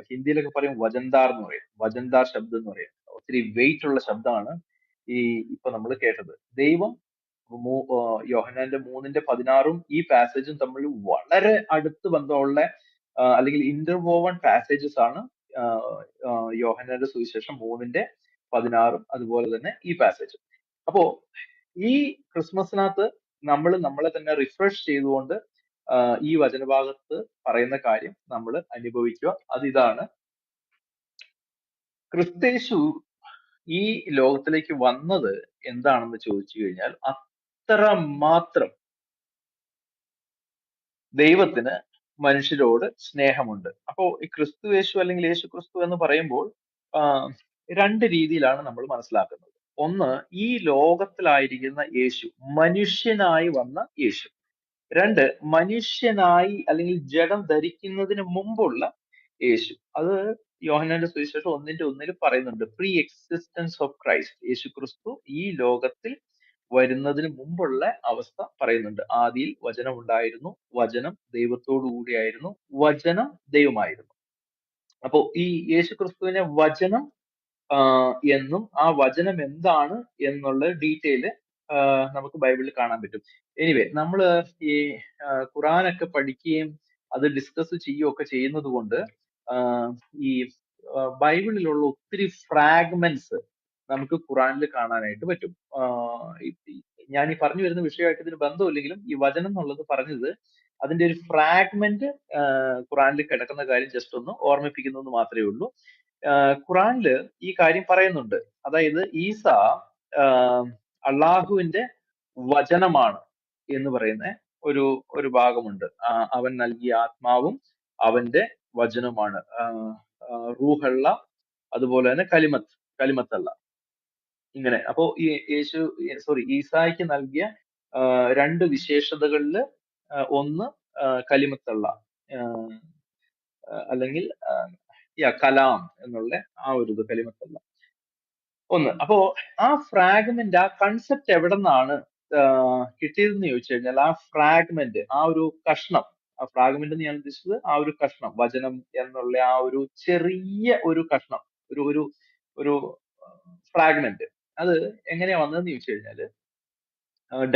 ഹിന്ദിയിലൊക്കെ പറയും വജന്താർ എന്ന് പറയും, വജന്താർ ശബ്ദം എന്ന് പറയും. ഒത്തിരി വെയിറ്റ് ഉള്ള ശബ്ദമാണ് ഇപ്പൊ നമ്മൾ കേട്ടത്. ദൈവം യോഹന്നാന്റെ 3:16 ഈ പാസേജും തമ്മിൽ വളരെ അടുത്ത് ബന്ധമുള്ള അല്ലെങ്കിൽ ഇന്റർവോവൺ പാസേജസ് ആണ്. യോഹന്നാന്റെ സുവിശേഷം 3:16 അതുപോലെ തന്നെ ഈ പാസേജ്. അപ്പോ ഈ ക്രിസ്മസിനകത്ത് നമ്മൾ നമ്മളെ തന്നെ റിഫ്രഷ് ചെയ്തുകൊണ്ട് ഈ വചനഭാഗത്ത് പറയുന്ന കാര്യം നമ്മൾ അനുഭവിക്കുക. അതിതാണ്, ക്രിസ്തേശു ഈ ലോകത്തിലേക്ക് വന്നത് എന്താണെന്ന് ചോദിച്ചു കഴിഞ്ഞാൽ അത്രമാത്രം ദൈവത്തിന് മനുഷ്യരോട് സ്നേഹമുണ്ട്. അപ്പോ ഈ ക്രിസ്തുയേശു അല്ലെങ്കിൽ യേശു ക്രിസ്തു എന്ന് പറയുമ്പോൾ രണ്ട് രീതിയിലാണ് നമ്മൾ മനസ്സിലാക്കുന്നത്. ഒന്ന്, ഈ ലോകത്തിലായിരിക്കുന്ന യേശു, മനുഷ്യനായി വന്ന യേശു. രണ്ട്, മനുഷ്യനായി അല്ലെങ്കിൽ ജഡം ധരിക്കുന്നതിന് മുമ്പുള്ള യേശു. അത് യോഹന്നാന്റെ സുവിശേഷം 1:1 പറയുന്നുണ്ട്. പ്രീ എക്സിസ്റ്റൻസ് ഓഫ് ക്രൈസ്റ്റ്, യേശു ക്രിസ്തു ഈ ലോകത്തിൽ വരുന്നതിന് മുമ്പുള്ള അവസ്ഥ പറയുന്നുണ്ട്. ആദിയിൽ വചനം ഉണ്ടായിരുന്നു, വചനം ദൈവത്തോടു കൂടിയായിരുന്നു, വചനം ദൈവമായിരുന്നു. അപ്പോ ഈ യേശു ക്രിസ്തുവിനെ വചനം എന്നും ആ വചനം എന്താണ് എന്നുള്ള ഡീറ്റെയിൽ നമുക്ക് ബൈബിളിൽ കാണാൻ പറ്റും. എനിവേ, നമ്മൾ ഈ ഖുറാനൊക്കെ പഠിക്കുകയും അത് ഡിസ്കസ് ചെയ്യുകയൊക്കെ ചെയ്യുന്നത് കൊണ്ട് ഈ ബൈബിളിലുള്ള ഒത്തിരി ഫ്രാഗ്മെന്റ്സ് നമുക്ക് ഖുറാനിൽ കാണാനായിട്ട് പറ്റും. ഞാൻ ഈ പറഞ്ഞു വരുന്ന വിഷയമായിട്ട് ഇതിന് ബന്ധമില്ലെങ്കിലും ഈ വചനം എന്നുള്ളത് പറഞ്ഞത് അതിന്റെ ഒരു ഫ്രാഗ്മെന്റ് ഖുറാനിൽ കിടക്കുന്ന കാര്യം ജസ്റ്റ് ഒന്ന് ഓർമ്മിപ്പിക്കുന്നു മാത്രമേ ഉള്ളൂ. ഖുറാനില് ഈ കാര്യം പറയുന്നുണ്ട്. അതായത് ഈസ അള്ളാഹുവിന്റെ വചനമാണ് എന്ന് പറയുന്ന ഒരു ഭാഗമുണ്ട്. അവൻ നൽകിയ ആത്മാവും അവന്റെ വചനമാണ്. റൂഹള്ള, അതുപോലെ തന്നെ കലിമത്തല്ല, ഇങ്ങനെ. അപ്പോ ഈ ഈസായ്ക്ക് നൽകിയ രണ്ട് വിശേഷതകളില് ഒന്ന് കലിമത്തുള്ള അല്ലെങ്കിൽ കലാം എന്നുള്ള ആ ഒരു ഇത് കലിമത്തുള്ള ഒന്ന്. അപ്പോ ആ ഫ്രാഗ്മെന്റ്, ആ കൺസെപ്റ്റ് എവിടെ നിന്നാണ് കിട്ടിയതെന്ന് ചോദിച്ചു കഴിഞ്ഞാൽ, ആ ഫ്രാഗ്മെന്റ്, ആ ഒരു കഷ്ണം, ആ ഫ്രാഗ്മെന്റ് എന്ന് ഞാൻ ഉദ്ദേശിച്ചത് ആ ഒരു കഷ്ണം, വചനം എന്നുള്ള ആ ഒരു ചെറിയ ഒരു കഷ്ണം, ഒരു ഒരു ഒരു ഫ്രാഗ്മെന്റ്, അത് എങ്ങനെയാ വന്നതെന്ന് ചോദിച്ചു കഴിഞ്ഞാല്,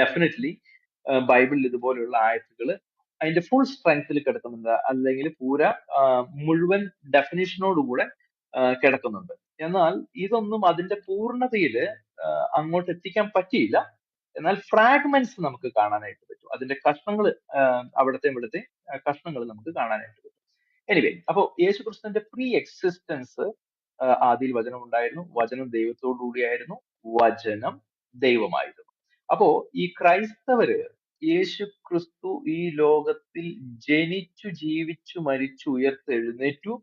ഡെഫിനറ്റ്ലി ബൈബിളിൽ ഇതുപോലെയുള്ള ആയത്തുകൾ അതിന്റെ ഫുൾ സ്ട്രെങ്ത്തിൽ കിടക്കുന്നുണ്ട്, അല്ലെങ്കിൽ മുഴുവൻ ഡെഫിനിഷനോടുകൂടെ കിടക്കുന്നുണ്ട്. എന്നാൽ ഇതൊന്നും അതിന്റെ പൂർണ്ണതയിൽ അങ്ങോട്ട് എത്തിക്കാൻ പറ്റിയില്ല. എന്നാൽ ഫ്രാഗ്മെന്റ്സ് നമുക്ക് കാണാനായിട്ട് പറ്റും, അതിന്റെ കഷ്ണങ്ങൾ, അവിടുത്തെ ഇവിടുത്തെ കഷ്ണങ്ങൾ നമുക്ക് കാണാനായിട്ട് പറ്റും. എനിവേ, അപ്പോ യേശുക്രിസ്തുവിന്റെ പ്രീ എക്സിസ്റ്റൻസ്, ആദിയിൽ വചനം ഉണ്ടായിരുന്നു, വചനം ദൈവത്തോടു കൂടിയായിരുന്നു, വചനം ദൈവമായിരുന്നു. അപ്പോ ഈ ക്രൈസ്തവര് യേശു ക്രിസ്തു ഈ ലോകത്തിൽ ജനിച്ചു, ജീവിച്ചു, മരിച്ചു, ഉയർത്തെഴുന്നേറ്റു,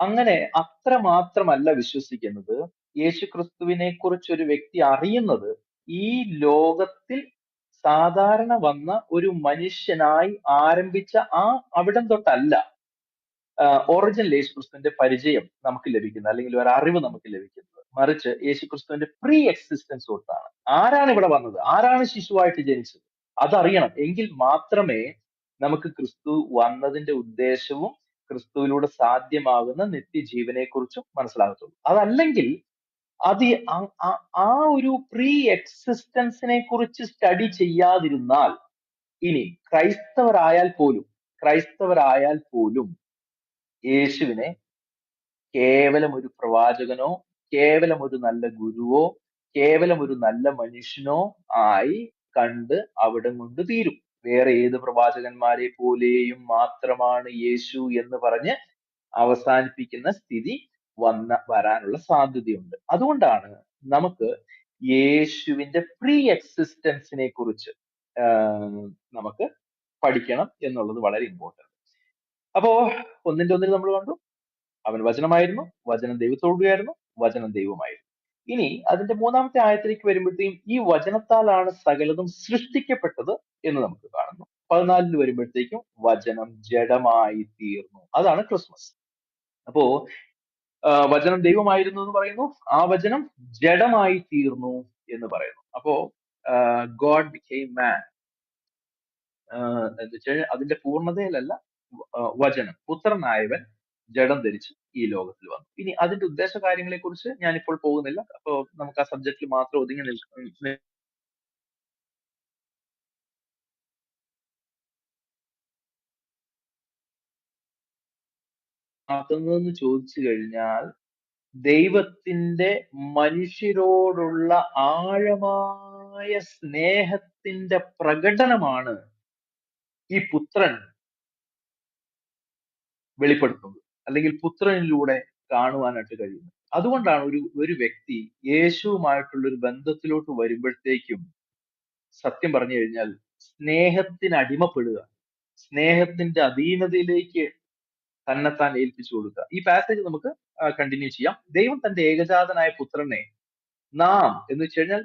അങ്ങനെ അത്ര മാത്രമല്ല വിശ്വസിക്കുന്നത്. യേശു ക്രിസ്തുവിനെ കുറിച്ച് ഒരു വ്യക്തി അറിയുന്നത് ഈ ലോകത്തിൽ സാധാരണ വന്ന ഒരു മനുഷ്യനായി ആരംഭിച്ച അവിടം തൊട്ടല്ല ഒറിജിനൽ യേശുക്രിസ്തുവിന്റെ പരിചയം നമുക്ക് ലഭിക്കുന്നത്, അല്ലെങ്കിൽ ഒരു അറിവ് നമുക്ക് ലഭിക്കുന്നത്. മറിച്ച് യേശുക്രിസ്തുവിന്റെ പ്രീ എക്സിസ്റ്റൻസ് തൊട്ടാണ്. ആരാണ് ഇവിടെ വന്നത്, ആരാണ് ശിശുവായിട്ട് ജനിച്ചത്, അതറിയണം. എങ്കിൽ മാത്രമേ നമുക്ക് ക്രിസ്തു വന്നതിന്റെ ഉദ്ദേശവും ക്രിസ്തുവിലൂടെ സാധ്യമാകുന്ന നിത്യജീവനെ കുറിച്ചും മനസ്സിലാകത്തുള്ളൂ. അതല്ലെങ്കിൽ അത് ആ ഒരു പ്രീ എക്സിസ്റ്റൻസിനെ കുറിച്ച് സ്റ്റഡി ചെയ്യാതിരുന്നാൽ, ഇനി ക്രൈസ്തവരായാൽ പോലും യേശുവിനെ കേവലം ഒരു പ്രവാചകനോ, കേവലം ഒരു നല്ല ഗുരുവോ, കേവലം ഒരു നല്ല മനുഷ്യനോ ആയി കണ്ട് അവിടം കൊണ്ട് തീരും. വേറെ ഏത് പ്രവാചകന്മാരെ പോലെയും മാത്രമാണ് യേശു എന്ന് പറഞ്ഞ് അവസാനിപ്പിക്കുന്ന സ്ഥിതി വരാനുള്ള സാധ്യതയുണ്ട്. അതുകൊണ്ടാണ് നമുക്ക് യേശുവിന്റെ പ്രീ എക്സിസ്റ്റൻസിനെ കുറിച്ച് നമുക്ക് പഠിക്കണം എന്നുള്ളത് വളരെ ഇമ്പോർട്ടന്റ്. അപ്പോ ഒന്നിന്റെ ഒന്നിന് നമ്മൾ കണ്ടു, അവൻ വചനമായിരുന്നു, വചനം ദൈവത്തോടുകയായിരുന്നു, വചനം ദൈവമായിരുന്നു. ഇനി അതിന്റെ മൂന്നാമത്തെ ആയത്തിലേക്ക് വരുമ്പോഴത്തേക്കും, ഈ വചനത്താലാണ് സകലതും സൃഷ്ടിക്കപ്പെട്ടത് എന്ന് നമുക്ക് കാണുന്നു. 14 വരുമ്പോഴത്തേക്കും വചനം ജഡമായി തീർന്നു. അതാണ് ക്രിസ്മസ്. അപ്പോ വചനം ദൈവമായിരുന്നു എന്ന് പറയുന്നു, ആ വചനം ജഡമായി തീർന്നു എന്ന് പറയുന്നു. അപ്പോ ഗോഡ് ബിക്കെയിം മാൻ എന്ന് വെച്ചാൽ അതിന്റെ പൂർണ്ണതയിലല്ല, വചനം പുത്രനായവൻ ജഡം ധരിച്ച് ഈ ലോകത്തിൽ വന്നു. ഇനി അതിന്റെ ഉദ്ദേശ കാര്യങ്ങളെ കുറിച്ച് ഞാനിപ്പോൾ പോകുന്നില്ല. അപ്പോ നമുക്ക് ആ സബ്ജക്റ്റിൽ മാത്രം ഒതുങ്ങി നിൽക്കുന്നതെന്ന് ചോദിച്ചു കഴിഞ്ഞാൽ, ദൈവത്തിന്റെ മനുഷ്യരോടുള്ള ആഴമായ സ്നേഹത്തിന്റെ പ്രകടനമാണ് ഈ പുത്രൻ വെളിപ്പെടുത്തുന്നത്, അല്ലെങ്കിൽ പുത്രനിലൂടെ കാണുവാനായിട്ട് കഴിയുന്നത്. അതുകൊണ്ടാണ് ഒരു വ്യക്തി യേശുവുമായിട്ടുള്ള ഒരു ബന്ധത്തിലോട്ട് വരുമ്പോഴത്തേക്കും, സത്യം പറഞ്ഞു കഴിഞ്ഞാൽ, സ്നേഹത്തിന് അടിമപ്പെടുക, സ്നേഹത്തിന്റെ അധീനതയിലേക്ക് തന്നെത്താൻ ഏൽപ്പിച്ചു കൊടുക്കുക. ഈ പാസേജ് നമുക്ക് കണ്ടിന്യൂ ചെയ്യാം. ദൈവം തന്റെ ഏകജാതനായ പുത്രനെ നാം എന്ന് വെച്ച് കഴിഞ്ഞാൽ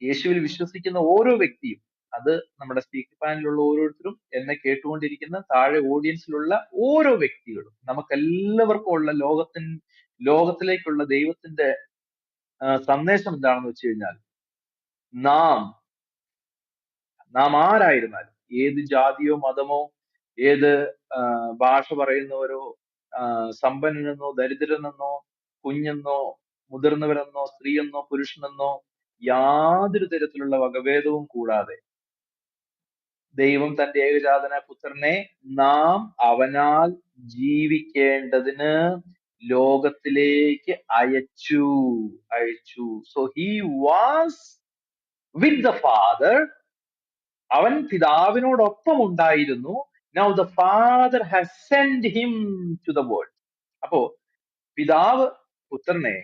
യേശുവിൽ വിശ്വസിക്കുന്ന ഓരോ വ്യക്തിയും, അത് നമ്മുടെ സ്പീക്കർ പാനലിലുള്ള ഓരോരുത്തരും, എന്നെ കേട്ടുകൊണ്ടിരിക്കുന്ന താഴെ ഓഡിയൻസിലുള്ള ഓരോ വ്യക്തികളും, നമുക്കെല്ലാവർക്കും ഉള്ള ലോകത്തിലേക്കുള്ള ദൈവത്തിന്റെ സന്ദേശം എന്താണെന്ന് വെച്ച് കഴിഞ്ഞാൽ, നാം ആരായിരുന്നാലും, ഏത് ജാതിയോ മതമോ, ഏത് ഭാഷ പറയുന്നവരോ, സമ്പന്നനെന്നോ ദരിദ്രനെന്നോ, കുഞ്ഞെന്നോ മുതിർന്നവരെന്നോ, സ്ത്രീയെന്നോ പുരുഷനെന്നോ, യാതൊരു തരത്തിലുള്ള വകഭേദവും കൂടാതെ ദൈവം തന്റെ ഏകജാതനായ പുത്രനെ നാം അവനാൽ ജീവിക്കേണ്ടതിന് ലോകത്തിലേക്ക് അയച്ചു. So he was with the father. അവൻ പിതാവിനോടൊപ്പം ഉണ്ടായിരുന്നു. Now the Father has sent him to the world. അപ്പോ പിതാവ് പുത്രനെ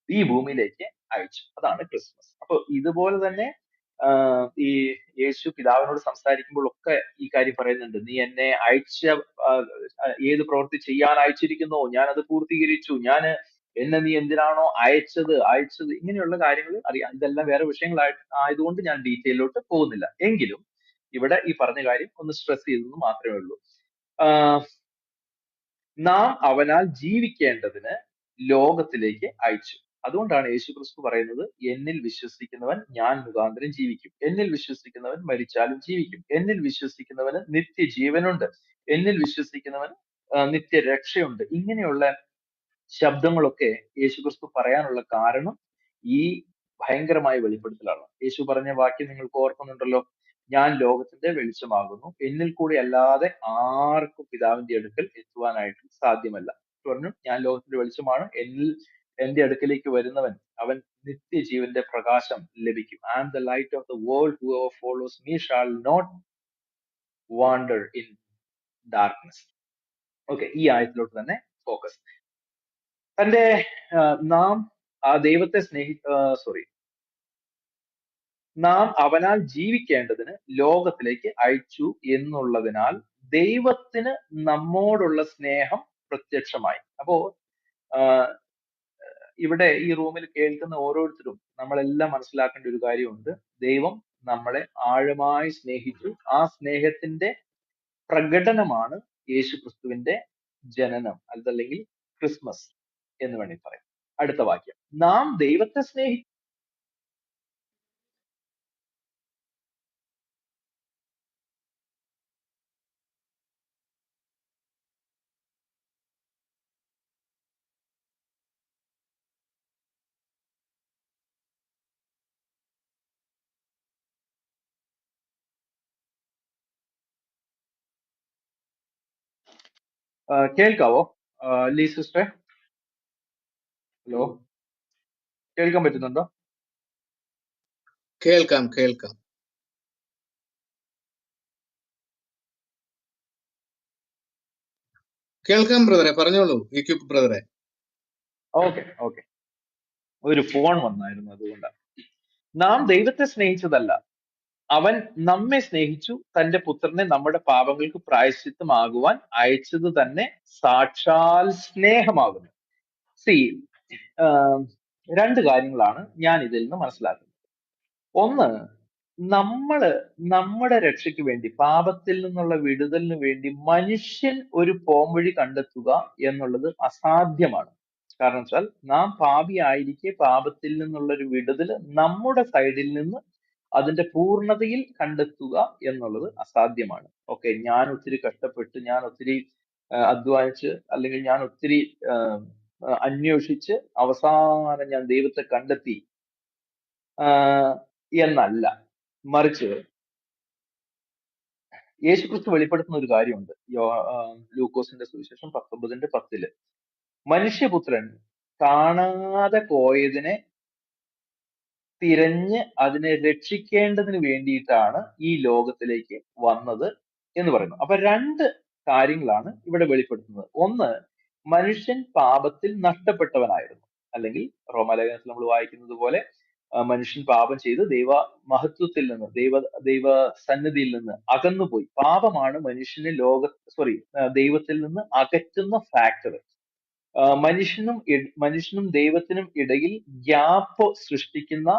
ഈ ഭൂമിയിലേക്ക് അയച്ചു. അതാണ് ക്രിസ്മസ്. അപ്പൊ ഇതുപോലെ തന്നെ ഈ യേശു പിതാവിനോട് സംസാരിക്കുമ്പോഴൊക്കെ ഈ കാര്യം പറയുന്നുണ്ട്. നീ എന്നെ അയച്ച ഏത് പ്രവൃത്തി ചെയ്യാൻ അയച്ചിരിക്കുന്നോ ഞാൻ അത് പൂർത്തീകരിച്ചു. ഞാൻ എന്നെ നീ എന്തിനാണോ അയച്ചത് ഇങ്ങനെയുള്ള കാര്യങ്ങൾ അറിയാം. ഇതെല്ലാം വേറെ ആയതുകൊണ്ട് ഞാൻ ഡീറ്റെയിലോട്ട് പോകുന്നില്ല. എങ്കിലും ഇവിടെ ഈ പറഞ്ഞ കാര്യം ഒന്ന് സ്ട്രെസ് ചെയ്തെന്ന് മാത്രമേ ഉള്ളൂ. ആഹ് നാം അവനാൽ ജീവിക്കേണ്ടതിന് ലോകത്തിലേക്ക് അയച്ചു. അതുകൊണ്ടാണ് യേശു ക്രിസ്തു പറയുന്നത്, എന്നിൽ വിശ്വസിക്കുന്നവൻ ഞാൻ മുഖാന്തരം ജീവിക്കും, എന്നിൽ വിശ്വസിക്കുന്നവൻ മരിച്ചാലും ജീവിക്കും, എന്നിൽ വിശ്വസിക്കുന്നവന് നിത്യജീവനുണ്ട്, എന്നിൽ വിശ്വസിക്കുന്നവന് നിത്യരക്ഷയുണ്ട്. ഇങ്ങനെയുള്ള ശബ്ദങ്ങളൊക്കെ യേശുക്രിസ്തു പറയാനുള്ള കാരണം ഈ ഭയങ്കരമായ വെളിപ്പെടുത്തലാണ്. യേശു പറഞ്ഞ വാക്യം നിങ്ങൾക്ക് ഓർക്കുന്നുണ്ടല്ലോ, ഞാൻ ലോകത്തിന്റെ വെളിച്ചമാകുന്നു, എന്നിൽ കൂടി അല്ലാതെ ആർക്കും പിതാവിന്റെ അടുക്കൽ എത്തുവാനായിട്ട് സാധ്യമല്ല. പറഞ്ഞു, ഞാൻ ലോകത്തിന്റെ വെളിച്ചമാണ്, എന്റെ അടുക്കലേക്ക് വരുന്നവൻ അവൻ നിത്യജീവന്റെ പ്രകാശം ലഭിക്കും. I am the light of the world, whoever follows me shall not wander in darkness. Okay, ഈ ആയത്തിലോട്ട് തന്നെ ഫോക്കസ്. തന്റെ നാം ആ ദൈവത്തെ നാം അവനാൽ ജീവിക്കേണ്ടതിന് ലോകത്തിലേക്ക് അയച്ചു എന്നുള്ളതിനാൽ ദൈവത്തിന് നമ്മോടുള്ള സ്നേഹം പ്രത്യക്ഷമായി. അപ്പോ ആഹ് ഇവിടെ ഈ റൂമിൽ കേൾക്കുന്ന ഓരോരുത്തരും നമ്മളെല്ലാം മനസ്സിലാക്കേണ്ട ഒരു കാര്യമുണ്ട്. ദൈവം നമ്മളെ ആഴമായി സ്നേഹിച്ചു. ആ സ്നേഹത്തിന്റെ പ്രകടനമാണ് യേശുക്രിസ്തുവിന്റെ ജനനം, അതല്ലെങ്കിൽ ക്രിസ്മസ് എന്ന് വേണമെങ്കിൽ പറയാം. അടുത്ത വാക്യം, നാം ദൈവത്തെ കേൾക്കാവോ ലീ സിസ്റ്ററെ? ഹലോ, കേൾക്കാൻ പറ്റുന്നുണ്ടോ? കേൾക്കാം കേൾക്കാം. കേൾക്കാം ബ്രദറെ, പറഞ്ഞോളൂ യൂക്യൂബ് ബ്രദറെ. ഓക്കെ ഓക്കെ, ഒരു ഫോൺ വന്നായിരുന്നു, അതുകൊണ്ടാണ്. നാം ദൈവത്തെ സ്നേഹിച്ചതല്ല, അവൻ നമ്മെ സ്നേഹിച്ചു, തന്റെ പുത്രനെ നമ്മുടെ പാപങ്ങൾക്ക് പ്രായശ്ചിത്തമാകുവാൻ അയച്ചത് തന്നെ സാക്ഷാൽ സ്നേഹമാകുന്നു. സി, രണ്ട് കാര്യങ്ങളാണ് ഞാൻ ഇതിൽ നിന്ന് മനസ്സിലാക്കുന്നത്. ഒന്ന്, നമ്മുടെ രക്ഷയ്ക്ക് വേണ്ടി, പാപത്തിൽ നിന്നുള്ള വിടുതലിന് വേണ്ടി മനുഷ്യൻ ഒരു പോംവഴി കണ്ടെത്തുക എന്നുള്ളത് അസാധ്യമാണ്. കാരണം വെച്ചാൽ നാം പാപിയായിരിക്കെ പാപത്തിൽ നിന്നുള്ള ഒരു വിടുതൽ നമ്മുടെ സൈഡിൽ നിന്ന് അതിന്റെ പൂർണ്ണതയിൽ കണ്ടെത്തുക എന്നുള്ളത് അസാധ്യമാണ്. ഓക്കെ, ഞാൻ ഒത്തിരി കഷ്ടപ്പെട്ട്, ഞാൻ ഒത്തിരി അധ്വാനിച്ച്, അല്ലെങ്കിൽ ഞാൻ ഒത്തിരി അന്വേഷിച്ച് അവസാനം ഞാൻ ദൈവത്തെ കണ്ടെത്തി എന്നല്ല. മറിച്ച് യേശുക്രിസ്തു വെളിപ്പെടുത്തുന്ന ഒരു കാര്യമുണ്ട്. ലൂക്കോസിന്റെ സുവിശേഷം 19:10 മനുഷ്യപുത്രൻ കാണാതെ പോയതിനെ തിരഞ്ഞ് അതിനെ രക്ഷിക്കേണ്ടതിന് വേണ്ടിയിട്ടാണ് ഈ ലോകത്തിലേക്ക് വന്നത് എന്ന് പറയുന്നു. അപ്പൊ രണ്ട് കാര്യങ്ങളാണ് ഇവിടെ വെളിപ്പെടുത്തുന്നത്. ഒന്ന്, മനുഷ്യൻ പാപത്തിൽ നഷ്ടപ്പെട്ടവനായിരുന്നു, അല്ലെങ്കിൽ റോമാലേഖനത്തിൽ നമ്മൾ വായിക്കുന്നത് പോലെ മനുഷ്യൻ പാപം ചെയ്ത് ദൈവ മഹത്വത്തിൽ നിന്ന്, ദൈവ സന്നിധിയിൽ നിന്ന് അകന്നുപോയി. പാപമാണ് മനുഷ്യനെ ദൈവത്തിൽ നിന്ന് അകറ്റുന്ന ഫാക്ടർ. മനുഷ്യനും ദൈവത്തിനും ഇടയിൽ ഗ്യാപ്പ് സൃഷ്ടിക്കുന്ന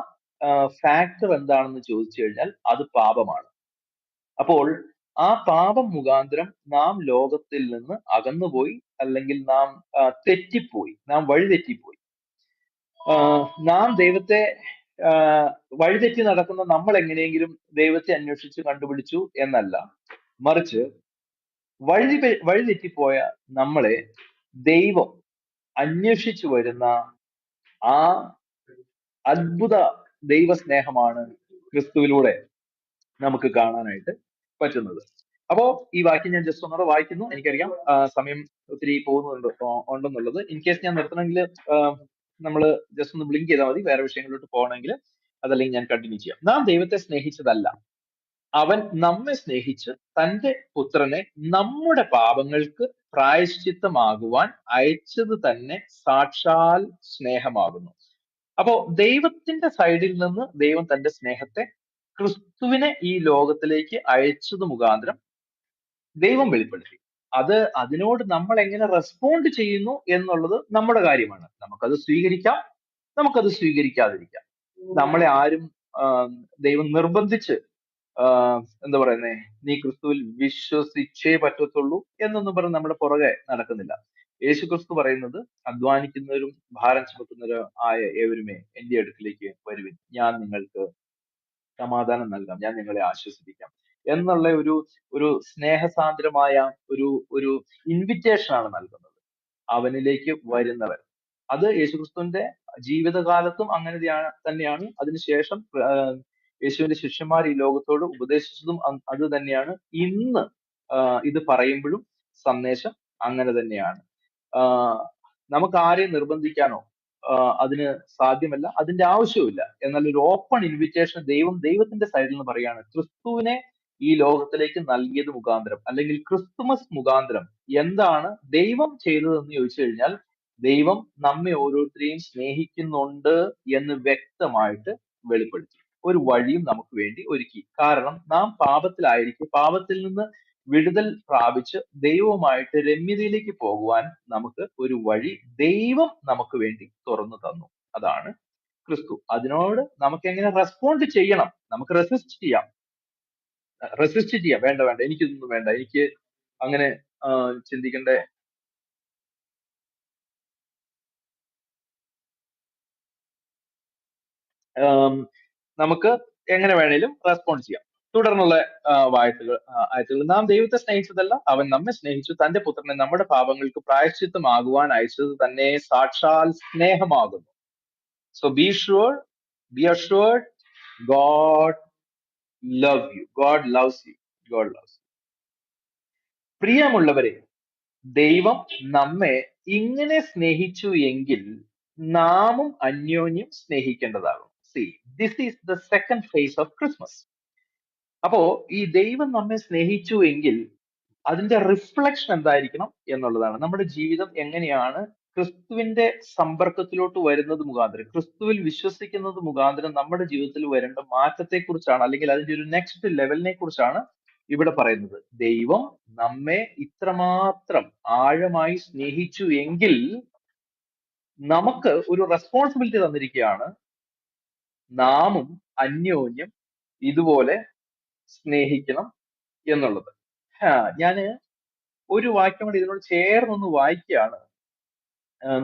ഫാക്ടർ എന്താണെന്ന് ചോദിച്ചു കഴിഞ്ഞാൽ അത് പാപമാണ്. അപ്പോൾ ആ പാപം മുഖാന്തരം നാം ലോകത്തിൽ നിന്ന് അകന്നുപോയി, അല്ലെങ്കിൽ നാം തെറ്റിപ്പോയി, നാം വഴിതെറ്റിപ്പോയി. നാം ദൈവത്തെ വഴിതെറ്റി നടക്കുന്ന നമ്മൾ എങ്ങനെയെങ്കിലും ദൈവത്തെ അന്വേഷിച്ച് കണ്ടുപിടിച്ചു എന്നല്ല, മറിച്ച് വഴിതെറ്റിപ്പോയ നമ്മളെ ദൈവം അന്വേഷിച്ചു വരുന്ന ആ അത്ഭുത ദൈവസ്നേഹമാണ് ക്രിസ്തുവിലൂടെ നമുക്ക് കാണാനായിട്ട് പറ്റുന്നത്. അപ്പോ ഈ വാക്യം ഞാൻ ജസ്റ്റ് ഒന്നുകൂടെ വായിക്കുന്നു. എനിക്കറിയാം സമയം ഒത്തിരി ഉണ്ടെന്നുള്ളത്. ഇൻ കേസ് ഞാൻ നിർത്തണമെങ്കിൽ നമ്മൾ ജസ്റ്റ് ഒന്ന് ബ്ലിങ്ക് ചെയ്താൽ മതി, വേറെ വിഷയങ്ങളിലോട്ട് പോകണമെങ്കിൽ. അതല്ലെങ്കിൽ ഞാൻ കണ്ടിന്യൂ ചെയ്യാം. നാം ദൈവത്തെ സ്നേഹിച്ചതല്ല, അവൻ നമ്മെ സ്നേഹിച്ച് തന്റെ പുത്രനെ നമ്മുടെ പാപങ്ങൾക്ക് പ്രായശ്ചിത്തമാകുവാൻ അയച്ചത് തന്നെ സാക്ഷാൽ സ്നേഹമാകുന്നു. അപ്പോ ദൈവത്തിന്റെ സൈഡിൽ നിന്ന് ദൈവം തന്റെ സ്നേഹത്തെ ക്രിസ്തുവിനെ ഈ ലോകത്തിലേക്ക് അയച്ചത് മുഖാന്തരം ദൈവം വെളിപ്പെടുത്തി. അതിനോട് നമ്മൾ എങ്ങനെ റെസ്പോണ്ട് ചെയ്യുന്നു എന്നുള്ളത് നമ്മുടെ കാര്യമാണ്. നമുക്കത് സ്വീകരിക്കാം, നമുക്കത് സ്വീകരിക്കാതിരിക്കാം. നമ്മളെ ആരും ദൈവം നിർബന്ധിച്ച് എന്താ പറയുന്നേ, നീ ക്രിസ്തുവിൽ വിശ്വസിച്ചേ പറ്റത്തുള്ളൂ എന്നൊന്നും പറഞ്ഞ് നമ്മുടെ പുറകെ നടക്കുന്നില്ല. യേശു ക്രിസ്തു പറയുന്നത്, അധ്വാനിക്കുന്നവരും ഭാരം ചുമക്കുന്നവരും ആയ ഏവരുമേ എന്റെ അടുക്കിലേക്ക് വരുവിൻ, ഞാൻ നിങ്ങൾക്ക് സമാധാനം നൽകാം, ഞാൻ നിങ്ങളെ ആശ്വസിപ്പിക്കാം എന്നുള്ള ഒരു ഒരു സ്നേഹസാന്ദ്രമായ ഒരു ഒരു ഇൻവിറ്റേഷൻ ആണ് നൽകുന്നത് അവനിലേക്ക് വരുന്നവർ. അത് യേശുക്രിസ്തുവിന്റെ ജീവിതകാലത്തും അങ്ങനെ തന്നെയാണ്. അതിനുശേഷം യേശുവിന്റെ ശിഷ്യന്മാർ ഈ ലോകത്തോട് ഉപദേശിച്ചതും അത് തന്നെയാണ്. ഇന്ന് ഇത് പറയുമ്പോഴും സന്ദേശം അങ്ങനെ തന്നെയാണ്. നമുക്ക് ആരെയും നിർബന്ധിക്കാനോ അതിന് സാധ്യമല്ല, അതിന്റെ ആവശ്യവുമില്ല. എന്നാൽ ഒരു ഓപ്പൺ ഇൻവിറ്റേഷൻ ദൈവത്തിന്റെ സൈഡിൽ നിന്ന് പറയാണ്. ക്രിസ്തുവിനെ ഈ ലോകത്തിലേക്ക് നൽകിയത് മുഖാന്തരം, അല്ലെങ്കിൽ ക്രിസ്തുമസ് മുഖാന്തരം എന്താണ് ദൈവം ചെയ്തതെന്ന് ചോദിച്ചു കഴിഞ്ഞാൽ, ദൈവം നമ്മെ ഓരോരുത്തരെയും സ്നേഹിക്കുന്നുണ്ട് എന്ന് വ്യക്തമായിട്ട് വെളിപ്പെടുത്തി. ഒരു വഴിയും നമുക്ക് വേണ്ടി ഒരുക്കി. കാരണം നാം പാപത്തിൽ നിന്ന് വിടുതൽ പ്രാപിച്ച് ദൈവവുമായിട്ട് രമ്യതയിലേക്ക് പോകുവാൻ നമുക്ക് ഒരു വഴി ദൈവം നമുക്ക് വേണ്ടി തുറന്നു തന്നു. അതാണ് ക്രിസ്തു. അതിനോട് നമുക്ക് എങ്ങനെ റെസ്പോണ്ട് ചെയ്യണം? നമുക്ക് റെസിസ്റ്റ് ചെയ്യാം. വേണ്ട എനിക്കിതൊന്നും വേണ്ട, എനിക്ക് അങ്ങനെ ചിന്തിക്കേണ്ട നമുക്ക് എങ്ങനെ വേണേലും റെസ്പോണ്ട് ചെയ്യാം. തുടർന്നുള്ള ആയത്തുകൾ, നാം ദൈവത്തെ സ്നേഹിച്ചതല്ല, അവൻ നമ്മെ സ്നേഹിച്ചു, തന്റെ പുത്രനെ നമ്മുടെ പാപങ്ങൾക്ക് പ്രായശ്ചിത്തമാകുവാൻ അയച്ചത് തന്നെ സാക്ഷാൽ സ്നേഹമാകുന്നു. So be assured, God loves you. God loves you. പ്രിയമുള്ളവരെ, ദൈവം നമ്മെ ഇങ്ങനെ സ്നേഹിച്ചു എങ്കിൽ നാമും അന്യോന്യം സ്നേഹിക്കേണ്ടതാകും. This is the second phase of Christmas. അപ്പോ ഈ ദൈവം നമ്മെ സ്നേഹിച്ചു എങ്കിൽ അതിന്റെ റിഫ്ലക്ഷൻ എന്തായിരിക്കണം എന്നുള്ളതാണ്. നമ്മുടെ ജീവിതം എങ്ങനെയാണ് ക്രിസ്തുവിന്റെ സമ്പർക്കത്തിലോട്ട് വരുന്നത് മുഖാന്തരം, ക്രിസ്തുവിൽ വിശ്വസിക്കുന്നത് മുഖാന്തരം നമ്മുടെ ജീവിതത്തിൽ വരേണ്ട മാറ്റത്തെ കുറിച്ചാണ്, അല്ലെങ്കിൽ അതിന്റെ ഒരു നെക്സ്റ്റ് ലെവലിനെ കുറിച്ചാണ് ഇവിടെ പറയുന്നത്. ദൈവം നമ്മെ ഇത്രമാത്രം ആഴമായി സ്നേഹിച്ചു എങ്കിൽ നമുക്ക് ഒരു റെസ്പോൺസിബിലിറ്റി തന്നിരിക്കുകയാണ്, നാമും അന്യോന്യം ഇതുപോലെ സ്നേഹിക്കണം എന്നുള്ളത്. ഞാന് ഒരു വാക്യം കൂടി ഇതിനോട് ചേർന്നൊന്ന് വായിക്കുകയാണ്.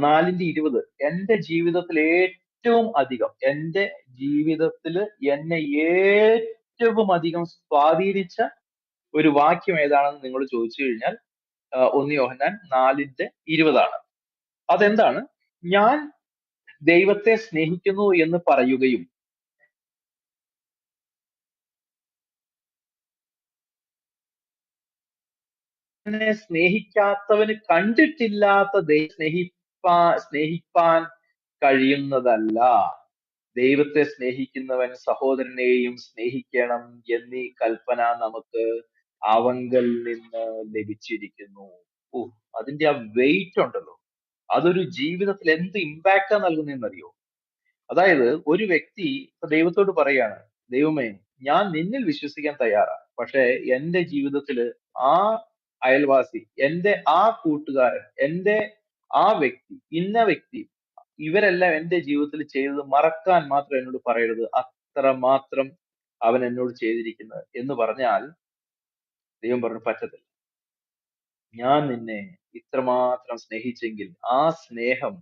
4:20. എന്റെ ജീവിതത്തിൽ എന്നെ ഏറ്റവും അധികം സ്വാധീനിച്ച ഒരു വാക്യം ഏതാണെന്ന് നിങ്ങൾ ചോദിച്ചു കഴിഞ്ഞാൽ 1 യോഹന്നാൻ 4:20 അതെന്താണ്? ഞാൻ ദൈവത്തെ സ്നേഹിക്കുന്നു എന്ന് പറയുകയും സ്നേഹിക്കാത്തവന് കണ്ടിട്ടില്ലാത്ത സ്നേഹിപ്പാൻ കഴിയുന്നതല്ല. ദൈവത്തെ സ്നേഹിക്കുന്നവൻ സഹോദരനെയും സ്നേഹിക്കണം എന്നീ കൽപ്പന നമുക്ക് അവങ്കൽ നിന്ന് ലഭിച്ചിരിക്കുന്നു. അതിന്റെ ആ വെയിറ്റ് ഉണ്ടല്ലോ, അതൊരു ജീവിതത്തിൽ എന്ത് ഇമ്പാക്റ്റാ നൽകുന്നതെന്നറിയോ? അതായത് ഒരു വ്യക്തി ദൈവത്തോട് പറയാണ്, ദൈവമേ, ഞാൻ നിന്നിൽ വിശ്വസിക്കാൻ തയ്യാറാ, പക്ഷെ എന്റെ ജീവിതത്തില് ആ അയൽവാസി, എന്റെ ആ കൂട്ടുകാരൻ, എന്റെ ആ വ്യക്തി, ഇന്ന വ്യക്തി, ഇവരെല്ലാം എന്റെ ജീവിതത്തിൽ ചെയ്തത് മറക്കാൻ മാത്രം എന്നോട് പറയരുത്, അത്ര മാത്രം അവൻ എന്നോട് ചെയ്തിരിക്കുന്നത് എന്ന് പറഞ്ഞാൽ ദൈവം പറഞ്ഞു, പറ്റത്തില്ല. ഞാൻ നിന്നെ ഇത്രമാത്രം സ്നേഹിച്ചെങ്കിൽ ആ സ്നേഹം